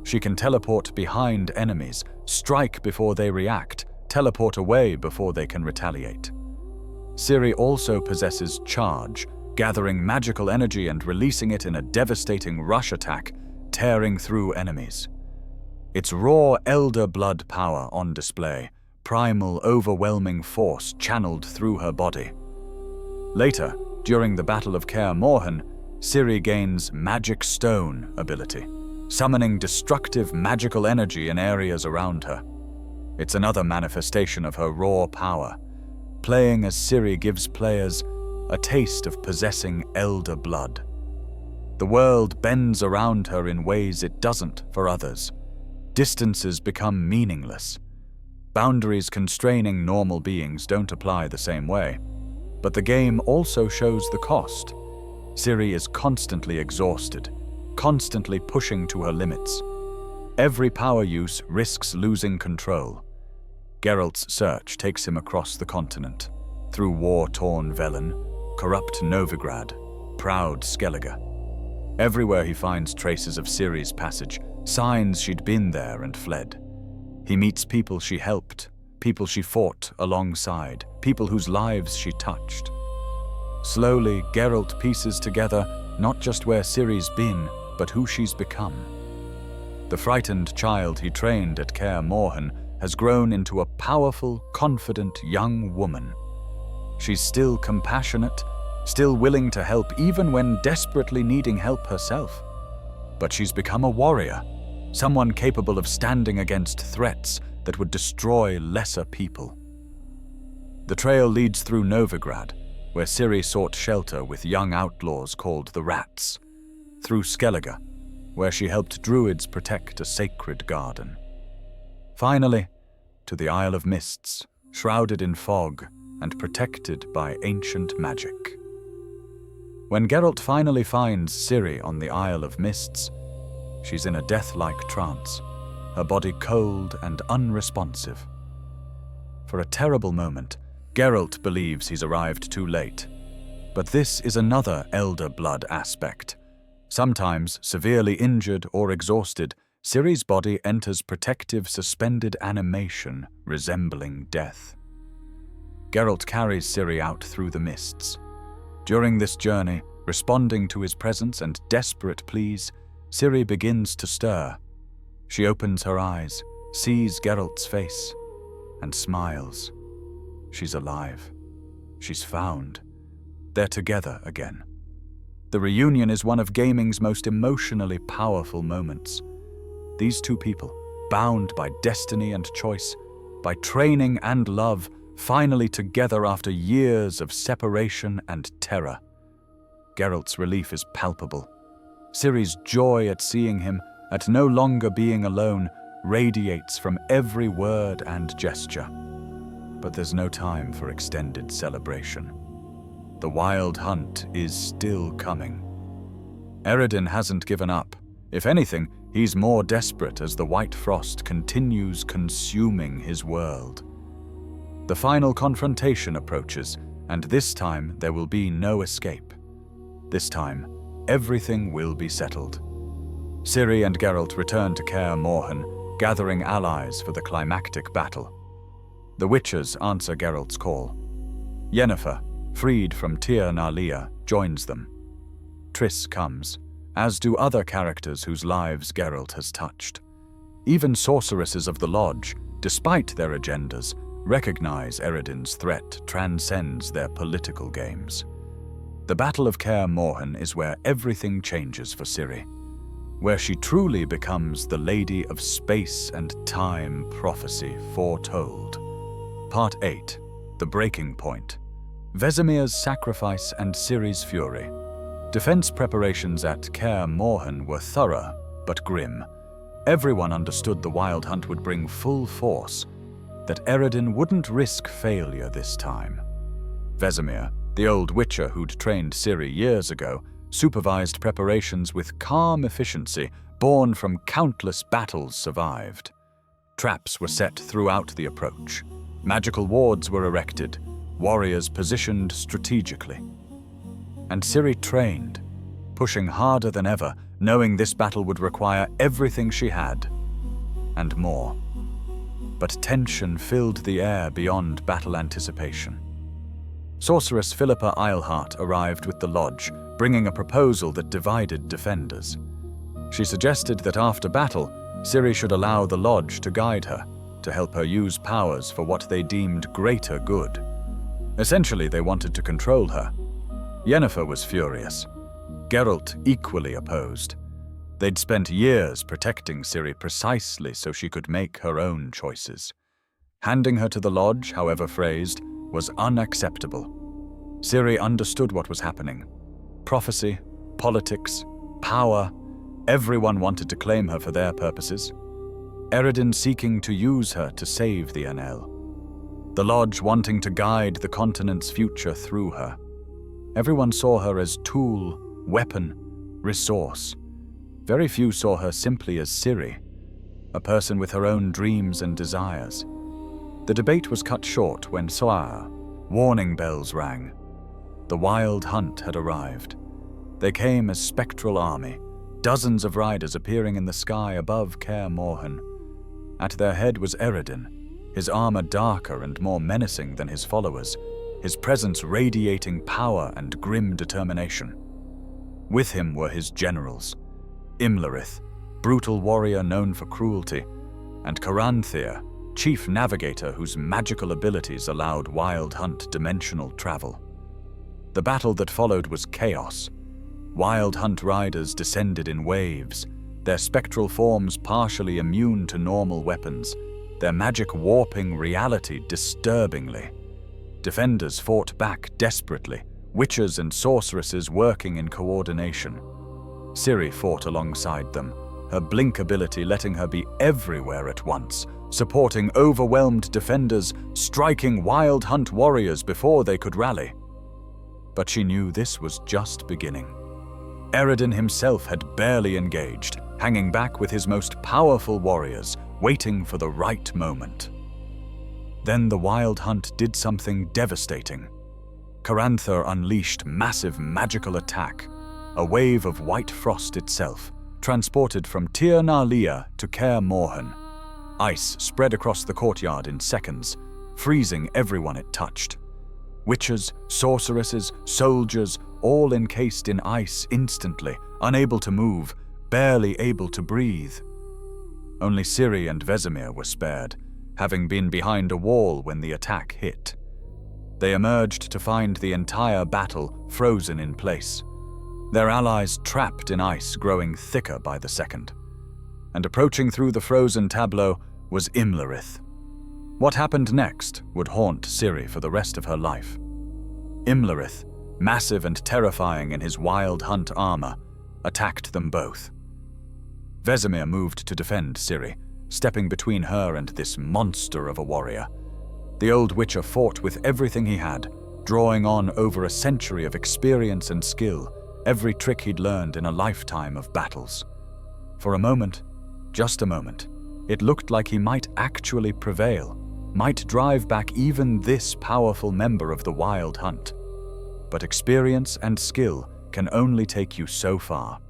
She can teleport behind enemies, strike before they react, teleport away before they can retaliate. Ciri also possesses charge, gathering magical energy and releasing it in a devastating rush attack, tearing through enemies. It's raw elder blood power on display, primal, overwhelming force channeled through her body. Later, during the Battle of Kaer Morhen, Ciri gains Magic Stone ability, summoning destructive magical energy in areas around her. It's another manifestation of her raw power. Playing as Ciri gives players a taste of possessing elder blood. The world bends around her in ways it doesn't for others. Distances become meaningless. Boundaries constraining normal beings don't apply the same way. But the game also shows the cost. Ciri is constantly exhausted, constantly pushing to her limits. Every power use risks losing control. Geralt's search takes him across the continent, through war-torn Velen, corrupt Novigrad, proud Skellige. Everywhere he finds traces of Ciri's passage, signs she'd been there and fled. He meets people she helped, people she fought alongside, people whose lives she touched. Slowly, Geralt pieces together not just where Ciri's been, but who she's become. The frightened child he trained at Kaer Morhen has grown into a powerful, confident young woman. She's still compassionate, still willing to help even when desperately needing help herself. But she's become a warrior, someone capable of standing against threats that would destroy lesser people. The trail leads through Novigrad, where Ciri sought shelter with young outlaws called the Rats, through Skellige, where she helped druids protect a sacred garden. Finally, to the Isle of Mists, shrouded in fog and protected by ancient magic. When Geralt finally finds Ciri on the Isle of Mists, she's in a death-like trance, her body cold and unresponsive. For a terrible moment, Geralt believes he's arrived too late. But this is another elder blood aspect. Sometimes, severely injured or exhausted, Ciri's body enters protective suspended animation resembling death. Geralt carries Ciri out through the mists. During this journey, responding to his presence and desperate pleas, Ciri begins to stir. She opens her eyes, sees Geralt's face, and smiles. She's alive. She's found. They're together again. The reunion is one of gaming's most emotionally powerful moments. These two people, bound by destiny and choice, by training and love, finally together after years of separation and terror. Geralt's relief is palpable. Ciri's joy at seeing him, at no longer being alone, radiates from every word and gesture. But there's no time for extended celebration. The wild hunt is still coming. Eredin hasn't given up. If anything, he's more desperate as the white frost continues consuming his world. The final confrontation approaches, and this time there will be no escape. This time, everything will be settled. Ciri and Geralt return to Kaer Morhen, gathering allies for the climactic battle. The Witchers answer Geralt's call. Yennefer, freed from Tir Nalia, joins them. Triss comes, as do other characters whose lives Geralt has touched. Even sorceresses of the Lodge, despite their agendas, recognize Eredin's threat transcends their political games. The Battle of Kaer Morhen is where everything changes for Ciri, where she truly becomes the Lady of Space and Time prophecy foretold. Part 8. The Breaking Point. Vesemir's sacrifice and Ciri's fury. Defense preparations at Kaer Morhen were thorough, but grim. Everyone understood the Wild Hunt would bring full force, that Eredin wouldn't risk failure this time. Vesemir, the old Witcher who'd trained Ciri years ago, supervised preparations with calm efficiency, born from countless battles, survived. Traps were set throughout the approach. Magical wards were erected, warriors positioned strategically. And Ciri trained, pushing harder than ever, knowing this battle would require everything she had, and more. But tension filled the air beyond battle anticipation. Sorceress Philippa Eilhart arrived with the lodge, bringing a proposal that divided defenders. She suggested that after battle, Ciri should allow the lodge to guide her, to help her use powers for what they deemed greater good. Essentially, they wanted to control her. Yennefer was furious. Geralt equally opposed. They'd spent years protecting Ciri precisely so she could make her own choices. Handing her to the lodge, however phrased, was unacceptable. Ciri understood what was happening. Prophecy, politics, power, everyone wanted to claim her for their purposes. Eredin seeking to use her to save the Anel. The lodge wanting to guide the continent's future through her. Everyone saw her as tool, weapon, resource. Very few saw her simply as Ciri, a person with her own dreams and desires. The debate was cut short when Soar, warning bells rang. The wild hunt had arrived. They came as spectral army, dozens of riders appearing in the sky above Kaer Morhen. At their head was Eredin, his armor darker and more menacing than his followers, his presence radiating power and grim determination. With him were his generals, Imlerith, brutal warrior known for cruelty, and Caranthir, chief navigator whose magical abilities allowed Wild Hunt dimensional travel. The battle that followed was chaos. Wild Hunt riders descended in waves, their spectral forms partially immune to normal weapons, their magic warping reality disturbingly. Defenders fought back desperately, witches and sorceresses working in coordination. Ciri fought alongside them, her blink ability letting her be everywhere at once, supporting overwhelmed defenders, striking Wild Hunt warriors before they could rally. But she knew this was just beginning. Eredin himself had barely engaged, hanging back with his most powerful warriors, waiting for the right moment. Then the Wild Hunt did something devastating. Caranthir unleashed massive magical attack, a wave of white frost itself, transported from Tir na Lia to Kaer Morhen. Ice spread across the courtyard in seconds, freezing everyone it touched. Witches, sorceresses, soldiers, all encased in ice instantly, unable to move, barely able to breathe. Only Ciri and Vesemir were spared, having been behind a wall when the attack hit. They emerged to find the entire battle frozen in place, their allies trapped in ice growing thicker by the second. And approaching through the frozen tableau was Imlerith. What happened next would haunt Ciri for the rest of her life. Imlerith, massive and terrifying in his Wild Hunt armor, attacked them both. Vesemir moved to defend Ciri, stepping between her and this monster of a warrior. The old Witcher fought with everything he had, drawing on over a century of experience and skill, every trick he'd learned in a lifetime of battles. For a moment, just a moment, it looked like he might actually prevail, might drive back even this powerful member of the Wild Hunt. But experience and skill can only take you so far.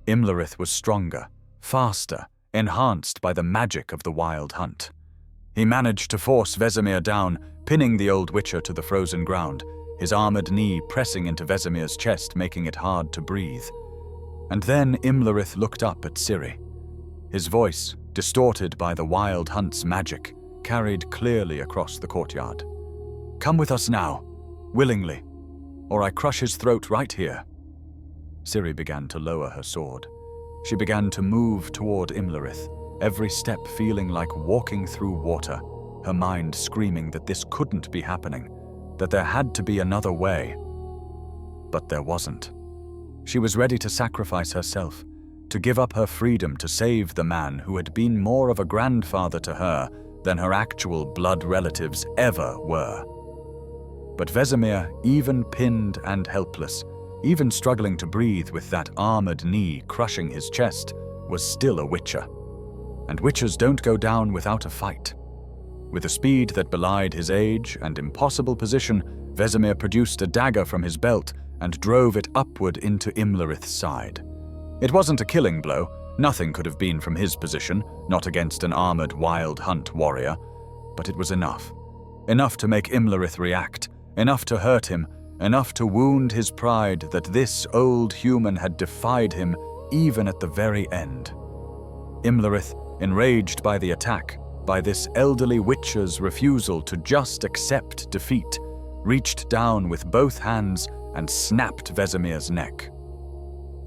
Imlerith was stronger, faster, enhanced by the magic of the Wild Hunt. He managed to force Vesemir down, pinning the old Witcher to the frozen ground, his armored knee pressing into Vesemir's chest, making it hard to breathe. And then Imlerith looked up at Ciri. His voice, distorted by the Wild Hunt's magic, carried clearly across the courtyard. "Come with us now, willingly, or I crush his throat right here." Ciri began to lower her sword. She began to move toward Imlerith, every step feeling like walking through water, her mind screaming that this couldn't be happening, that there had to be another way. But there wasn't. She was ready to sacrifice herself, to give up her freedom to save the man who had been more of a grandfather to her than her actual blood relatives ever were. But Vesemir, even pinned and helpless, even struggling to breathe with that armored knee crushing his chest, was still a witcher. And witchers don't go down without a fight. With a speed that belied his age and impossible position, Vesemir produced a dagger from his belt and drove it upward into Imlerith's side. It wasn't a killing blow. Nothing could have been from his position, not against an armored wild hunt warrior. But it was enough. Enough to make Imlerith react, enough to hurt him, enough to wound his pride that this old human had defied him even at the very end. Imlerith, enraged by the attack, by this elderly witcher's refusal to just accept defeat, reached down with both hands and snapped Vesemir's neck.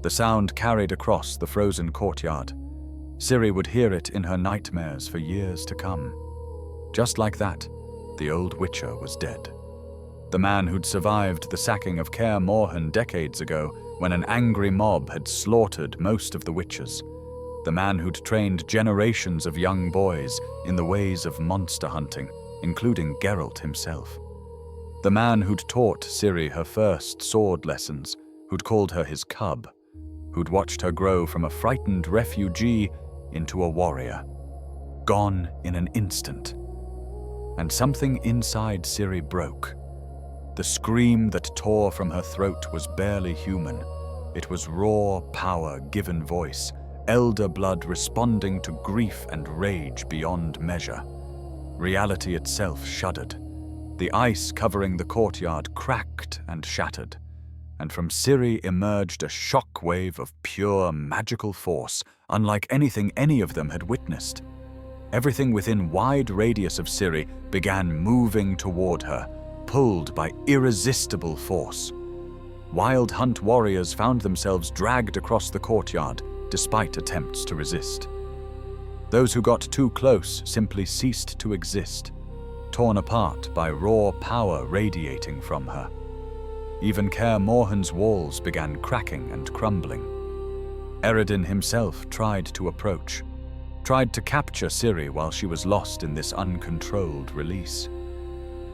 The sound carried across the frozen courtyard. Ciri would hear it in her nightmares for years to come. Just like that, the old witcher was dead. The man who'd survived the sacking of Kaer Morhen decades ago when an angry mob had slaughtered most of the witchers. The man who'd trained generations of young boys in the ways of monster hunting, including Geralt himself. The man who'd taught Ciri her first sword lessons, who'd called her his cub, who'd watched her grow from a frightened refugee into a warrior. Gone in an instant. And something inside Ciri broke. The scream that tore from her throat was barely human. It was raw power given voice, elder blood responding to grief and rage beyond measure. Reality itself shuddered. The ice covering the courtyard cracked and shattered, and from Ciri emerged a shock wave of pure magical force, unlike anything any of them had witnessed. Everything within wide radius of Ciri began moving toward her, pulled by irresistible force. Wild hunt warriors found themselves dragged across the courtyard, despite attempts to resist. Those who got too close simply ceased to exist, torn apart by raw power radiating from her. Even Kaer Morhen's walls began cracking and crumbling. Eredin himself tried to approach, tried to capture Ciri while she was lost in this uncontrolled release.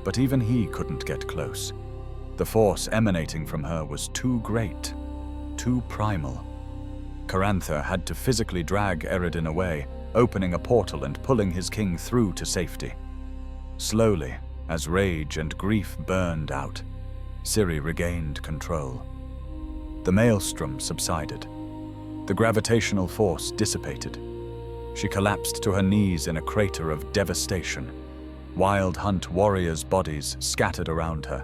But even he couldn't get close. The force emanating from her was too great, too primal. Carantha had to physically drag Eredin away, opening a portal and pulling his king through to safety. Slowly, as rage and grief burned out, Ciri regained control. The maelstrom subsided. The gravitational force dissipated. She collapsed to her knees in a crater of devastation. Wild hunt warriors' bodies scattered around her.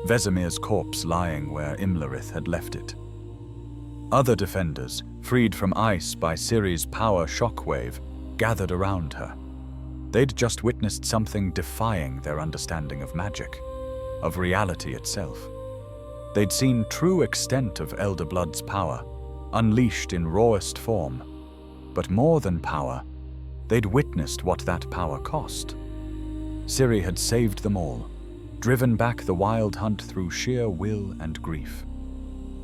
Vesemir's corpse lying where Imlerith had left it. Other defenders, freed from ice by Ciri's power shockwave, gathered around her. They'd just witnessed something defying their understanding of magic, of reality itself. They'd seen true extent of Elder Blood's power, unleashed in rawest form. But more than power, they'd witnessed what that power cost. Ciri had saved them all, driven back the wild hunt through sheer will and grief.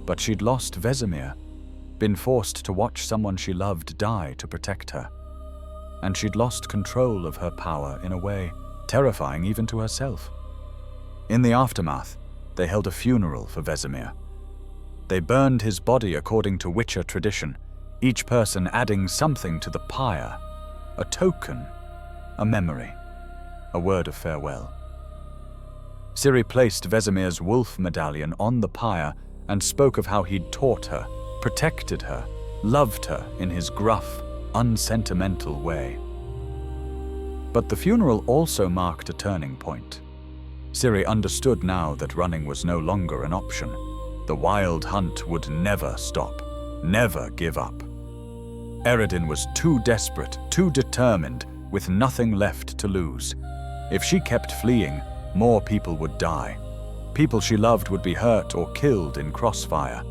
But she'd lost Vesemir, been forced to watch someone she loved die to protect her. And she'd lost control of her power in a way terrifying even to herself. In the aftermath, they held a funeral for Vesemir. They burned his body according to Witcher tradition, each person adding something to the pyre, a token, a memory, a word of farewell. Ciri placed Vesemir's wolf medallion on the pyre and spoke of how he'd taught her, protected her, loved her in his gruff, unsentimental way. But the funeral also marked a turning point. Ciri understood now that running was no longer an option. The wild hunt would never stop, never give up. Eredin was too desperate, too determined, with nothing left to lose. If she kept fleeing, more people would die. People she loved would be hurt or killed in crossfire.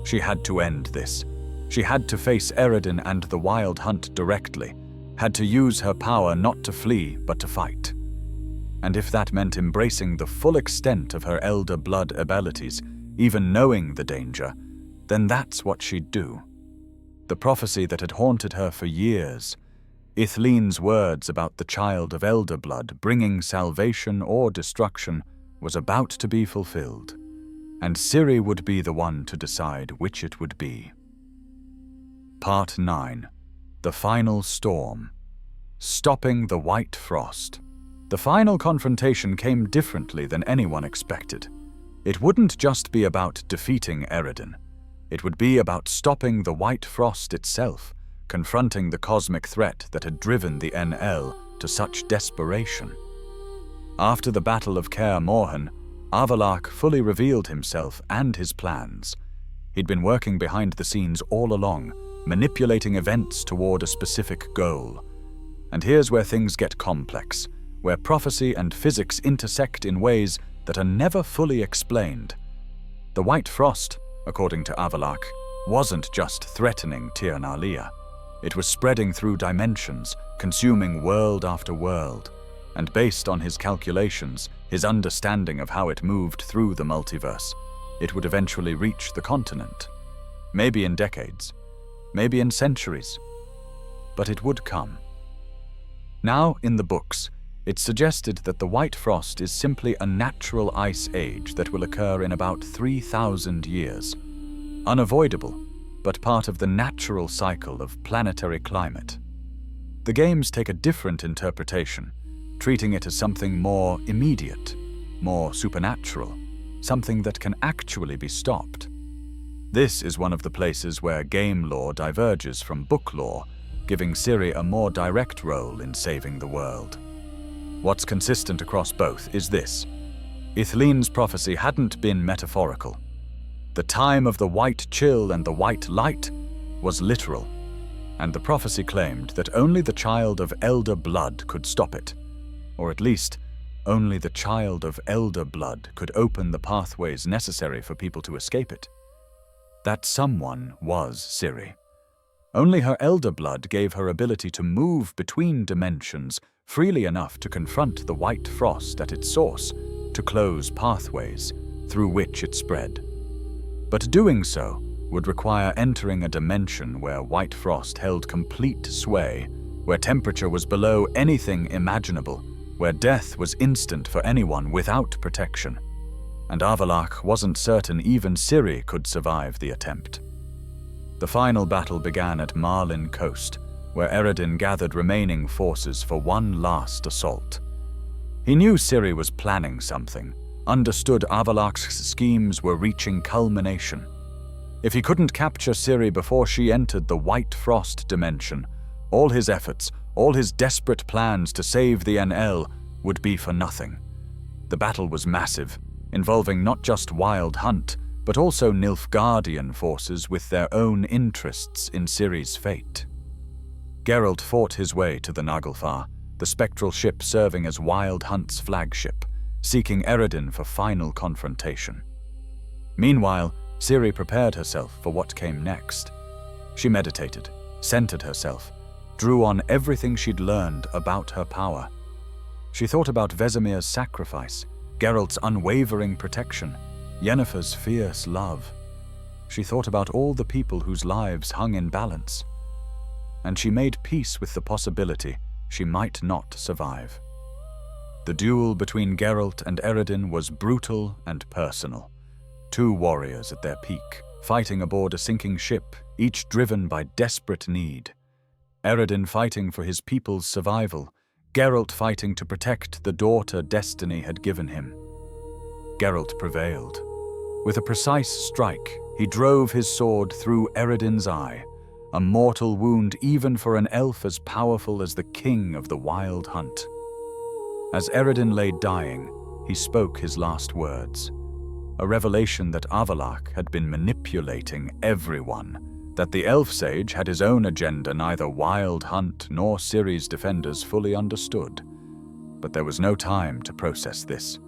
She had to end this. She had to face Eredin and the wild hunt directly, had to use her power not to flee but to fight. And if that meant embracing the full extent of her elder blood abilities, even knowing the danger, then that's what she'd do. The prophecy that had haunted her for years, Ithleen's words about the child of elder blood bringing salvation or destruction, was about to be fulfilled, and Ciri would be the one to decide which it would be. Part 9. The Final Storm. Stopping the White Frost. The final confrontation came differently than anyone expected. It wouldn't just be about defeating Eredin. It would be about stopping the White Frost itself, confronting the cosmic threat that had driven the NL to such desperation. After the Battle of Kaer Morhen, Avallac'h fully revealed himself and his plans. He'd been working behind the scenes all along, manipulating events toward a specific goal. And here's where things get complex, where prophecy and physics intersect in ways that are never fully explained. The White Frost, according to Avallac'h, wasn't just threatening Tir Nalia. It was spreading through dimensions, consuming world after world. And based on his calculations, his understanding of how it moved through the multiverse, it would eventually reach the continent. Maybe in decades, maybe in centuries, but it would come. Now, in the books, it's suggested that the White Frost is simply a natural ice age that will occur in about 3,000 years. Unavoidable, but part of the natural cycle of planetary climate. The games take a different interpretation, treating it as something more immediate, more supernatural, something that can actually be stopped. This is one of the places where game lore diverges from book lore, giving Ciri a more direct role in saving the world. What's consistent across both is this: Ithleen's prophecy hadn't been metaphorical. The time of the white chill and the white light was literal, and the prophecy claimed that only the child of elder blood could stop it, or at least, only the child of elder blood could open the pathways necessary for people to escape it. That someone was Ciri. Only her elder blood gave her ability to move between dimensions freely enough to confront the White Frost at its source, to close pathways through which it spread. But doing so would require entering a dimension where White Frost held complete sway, where temperature was below anything imaginable, where death was instant for anyone without protection. And Avallac'h wasn't certain even Ciri could survive the attempt. The final battle began at Marlin Coast, where Eredin gathered remaining forces for one last assault. He knew Ciri was planning something, understood Avallac'h's schemes were reaching culmination. If he couldn't capture Ciri before she entered the White Frost dimension, all his efforts, all his desperate plans to save the NL would be for nothing. The battle was massive, involving not just Wild Hunt, but also Nilfgaardian forces with their own interests in Ciri's fate. Geralt fought his way to the Naglfar, the spectral ship serving as Wild Hunt's flagship, seeking Eredin for final confrontation. Meanwhile, Ciri prepared herself for what came next. She meditated, centered herself, drew on everything she'd learned about her power. She thought about Vesemir's sacrifice, Geralt's unwavering protection, Yennefer's fierce love. She thought about all the people whose lives hung in balance. And she made peace with the possibility she might not survive. The duel between Geralt and Eredin was brutal and personal. Two warriors at their peak, fighting aboard a sinking ship, each driven by desperate need. Eredin fighting for his people's survival, Geralt fighting to protect the daughter destiny had given him. Geralt prevailed. With a precise strike, he drove his sword through Eredin's eye, a mortal wound even for an elf as powerful as the king of the Wild Hunt. As Eredin lay dying, he spoke his last words, a revelation that Avallac'h had been manipulating everyone, that the elf sage had his own agenda neither Wild Hunt nor Ciri's defenders fully understood. But there was no time to process this.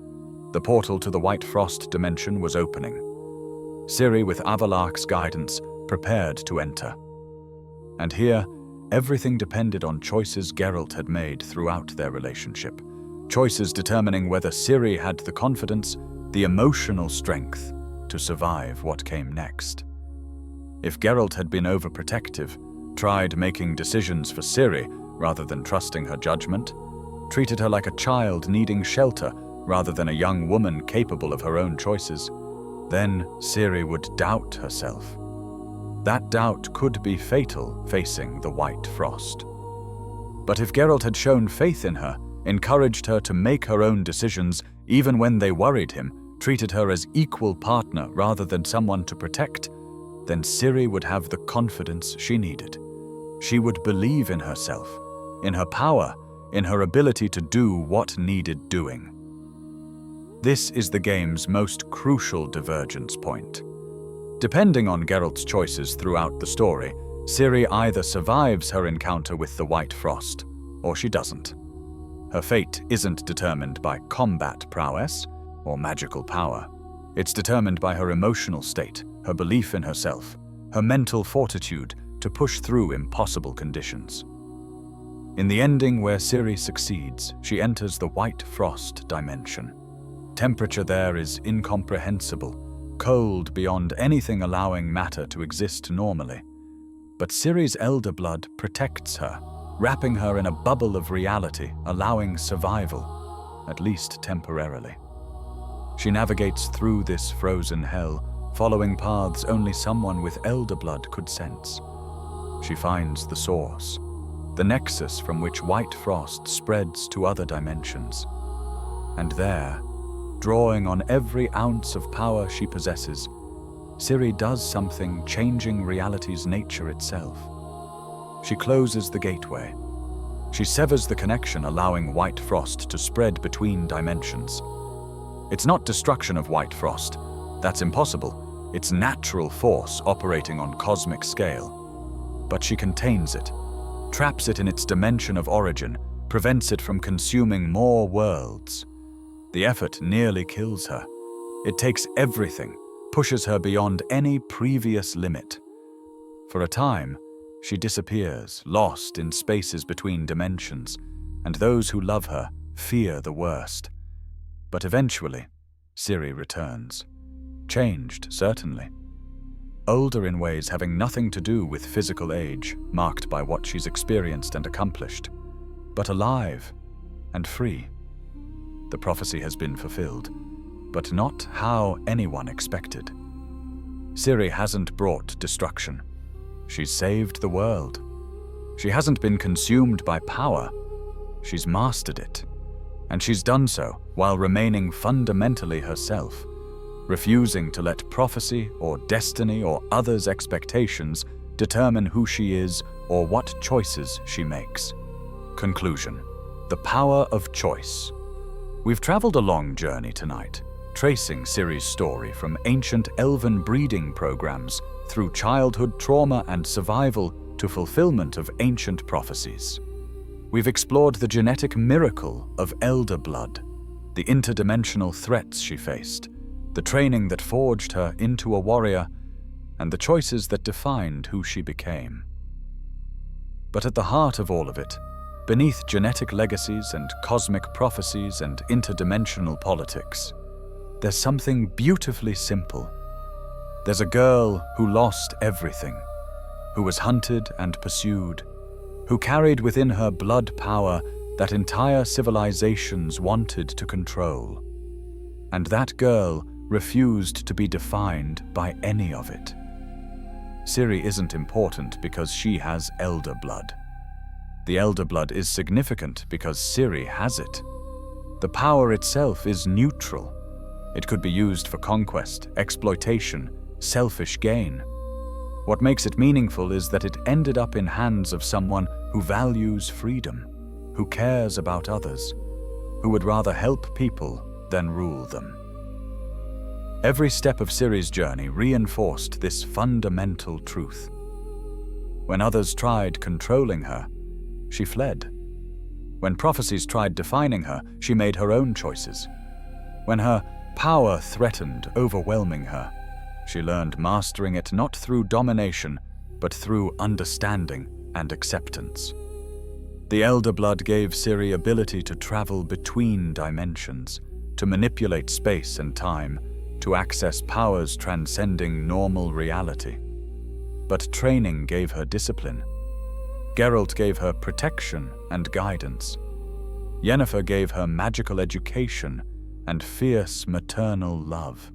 The portal to the White Frost dimension was opening. Ciri, with Avallac'h's guidance, prepared to enter. And here, everything depended on choices Geralt had made throughout their relationship. Choices determining whether Ciri had the confidence, the emotional strength, to survive what came next. If Geralt had been overprotective, tried making decisions for Ciri rather than trusting her judgment, treated her like a child needing shelter rather than a young woman capable of her own choices, then Ciri would doubt herself. that doubt could be fatal facing the White Frost. But if Geralt had shown faith in her, encouraged her to make her own decisions even when they worried him, treated her as equal partner rather than someone to protect, then Ciri would have the confidence she needed. She would believe in herself, in her power, in her ability to do what needed doing. This is the game's most crucial divergence point. Depending on Geralt's choices throughout the story, Ciri either survives her encounter with the White Frost, or she doesn't. Her fate isn't determined by combat prowess or magical power. It's determined by her emotional state, her belief in herself, her mental fortitude to push through impossible conditions. In the ending where Ciri succeeds, she enters the White Frost dimension. Temperature there is incomprehensible, cold beyond anything allowing matter to exist normally. But Ciri's elder blood protects her, wrapping her in a bubble of reality, allowing survival, at least temporarily. She navigates through this frozen hell, following paths only someone with elder blood could sense. She finds the source, the nexus from which White Frost spreads to other dimensions. And there, drawing on every ounce of power she possesses, Ciri does something changing reality's nature itself. She closes the gateway. She severs the connection, allowing White Frost to spread between dimensions. It's not destruction of White Frost. That's impossible. It's natural force operating on cosmic scale. But she contains it, traps it in its dimension of origin, prevents it from consuming more worlds. The effort nearly kills her. It takes everything, pushes her beyond any previous limit. For a time, she disappears, lost in spaces between dimensions, and those who love her fear the worst. But eventually, Ciri returns. Changed, certainly. Older in ways having nothing to do with physical age, marked by what she's experienced and accomplished, but alive and free. The prophecy has been fulfilled, but not how anyone expected. Ciri hasn't brought destruction. She's saved the world. She hasn't been consumed by power. She's mastered it. And she's done so while remaining fundamentally herself, refusing to let prophecy or destiny or others' expectations determine who she is or what choices she makes. Conclusion: the power of choice. We've traveled a long journey tonight, tracing Ciri's story from ancient elven breeding programs through childhood trauma and survival to fulfillment of ancient prophecies. We've explored the genetic miracle of elder blood, the interdimensional threats she faced, the training that forged her into a warrior, and the choices that defined who she became. But at the heart of all of it, beneath genetic legacies and cosmic prophecies and interdimensional politics, there's something beautifully simple. There's a girl who lost everything, who was hunted and pursued, who carried within her blood power that entire civilizations wanted to control. And that girl refused to be defined by any of it. Ciri isn't important because she has elder blood. The elder blood is significant because Ciri has it. The power itself is neutral. It could be used for conquest, exploitation, selfish gain. What makes it meaningful is that it ended up in hands of someone who values freedom, who cares about others, who would rather help people than rule them. Every step of Ciri's journey reinforced this fundamental truth. When others tried controlling her, she fled. When prophecies tried defining her, she made her own choices. When her power threatened overwhelming her, she learned mastering it not through domination, but through understanding and acceptance. The elder blood gave Ciri ability to travel between dimensions, to manipulate space and time, to access powers transcending normal reality. But training gave her discipline. Geralt gave her protection and guidance. Yennefer gave her magical education and fierce maternal love.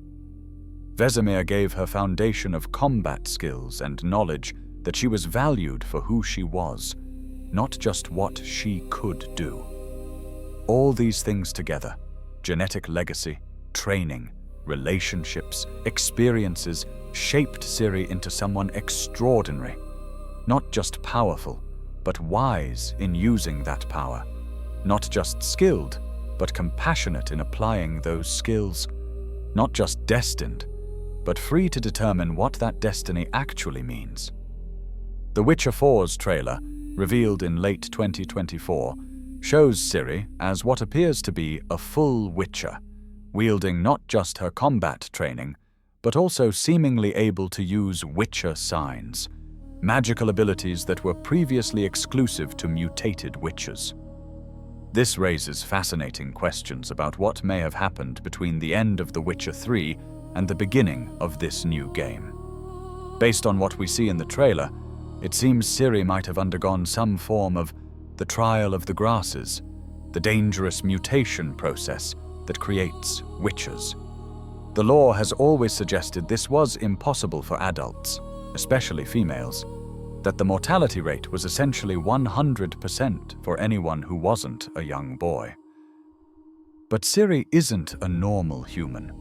Vesemir gave her foundation of combat skills and knowledge that she was valued for who she was, not just what she could do. All these things together, genetic legacy, training, relationships, experiences, shaped Ciri into someone extraordinary, not just powerful, but wise in using that power, not just skilled, but compassionate in applying those skills, not just destined, but free to determine what that destiny actually means. The Witcher 4's trailer, revealed in late 2024, shows Ciri as what appears to be a full Witcher, wielding not just her combat training, but also seemingly able to use Witcher signs, magical abilities that were previously exclusive to mutated Witchers. This raises fascinating questions about what may have happened between the end of The Witcher 3 and the beginning of this new game. Based on what we see in the trailer, it seems Ciri might have undergone some form of the trial of the grasses, the dangerous mutation process that creates Witchers. The lore has always suggested this was impossible for adults, especially females, that the mortality rate was essentially 100% for anyone who wasn't a young boy. But Ciri isn't a normal human.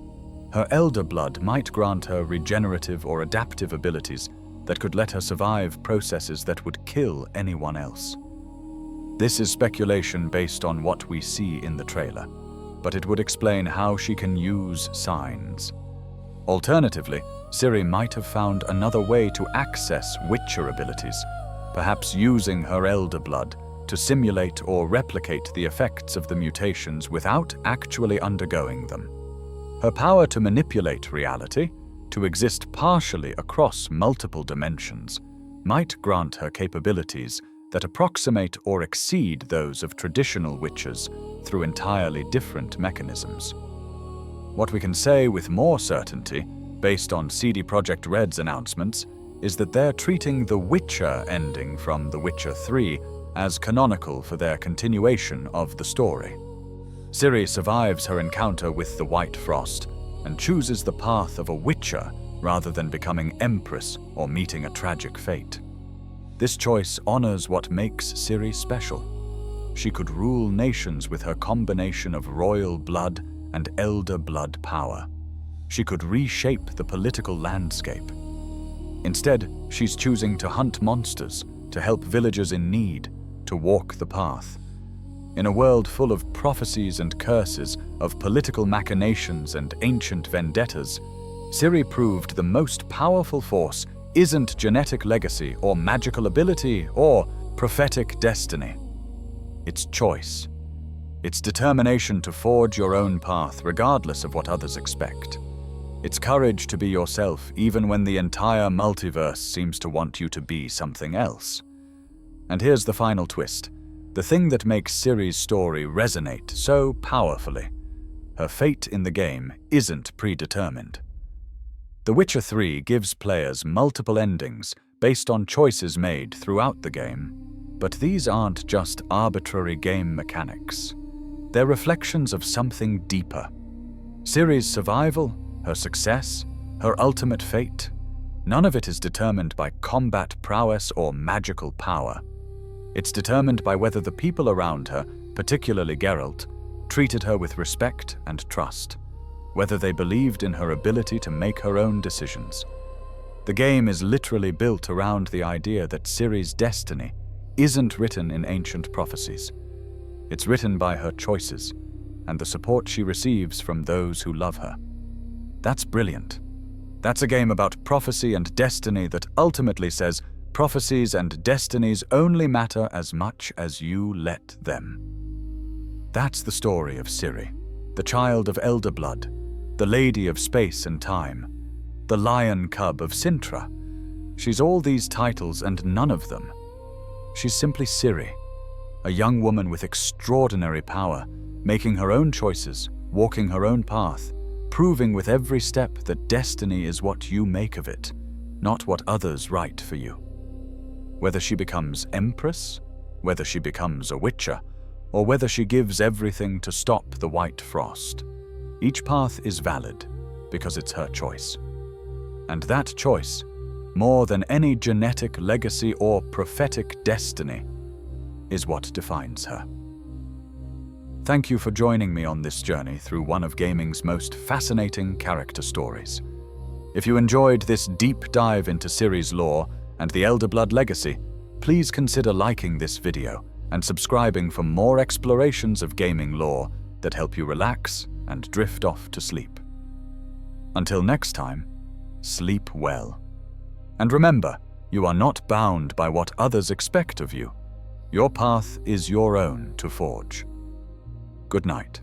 Her elder blood might grant her regenerative or adaptive abilities that could let her survive processes that would kill anyone else. This is speculation based on what we see in the trailer, but it would explain how she can use signs. Alternatively, Ciri might have found another way to access Witcher abilities, perhaps using her elder blood to simulate or replicate the effects of the mutations without actually undergoing them. Her power to manipulate reality, to exist partially across multiple dimensions, might grant her capabilities that approximate or exceed those of traditional Witchers through entirely different mechanisms. What we can say with more certainty, based on CD Projekt Red's announcements, is that they're treating the Witcher ending from The Witcher 3 as canonical for their continuation of the story. Ciri survives her encounter with the White Frost and chooses the path of a Witcher rather than becoming Empress or meeting a tragic fate. This choice honors what makes Ciri special. She could rule nations with her combination of royal blood and elder blood power. She could reshape the political landscape. Instead, she's choosing to hunt monsters, to help villagers in need, to walk the path. In a world full of prophecies and curses, of political machinations and ancient vendettas, Ciri proved the most powerful force isn't genetic legacy or magical ability or prophetic destiny. It's choice. It's determination to forge your own path regardless of what others expect. It's courage to be yourself even when the entire multiverse seems to want you to be something else. And here's the final twist, the thing that makes Ciri's story resonate so powerfully. Her fate in the game isn't predetermined. The Witcher 3 gives players multiple endings based on choices made throughout the game, but these aren't just arbitrary game mechanics. They're reflections of something deeper. Ciri's survival, her success, her ultimate fate, none of it is determined by combat prowess or magical power. It's determined by whether the people around her, particularly Geralt, treated her with respect and trust, whether they believed in her ability to make her own decisions. The game is literally built around the idea that Ciri's destiny isn't written in ancient prophecies. It's written by her choices and the support she receives from those who love her. That's brilliant. That's a game about prophecy and destiny that ultimately says prophecies and destinies only matter as much as you let them. That's the story of Ciri, the child of elder blood, the lady of space and time, the lion cub of Cintra. She's all these titles and none of them. She's simply Ciri, a young woman with extraordinary power, making her own choices, walking her own path, proving with every step that destiny is what you make of it, not what others write for you. Whether she becomes Empress, whether she becomes a Witcher, or whether she gives everything to stop the White Frost, each path is valid, because it's her choice. And that choice, more than any genetic legacy or prophetic destiny, is what defines her. Thank you for joining me on this journey through one of gaming's most fascinating character stories. If you enjoyed this deep dive into Ciri's lore and the Elder Blood legacy, please consider liking this video and subscribing for more explorations of gaming lore that help you relax and drift off to sleep. Until next time, sleep well. And remember, you are not bound by what others expect of you. Your path is your own to forge. Good night.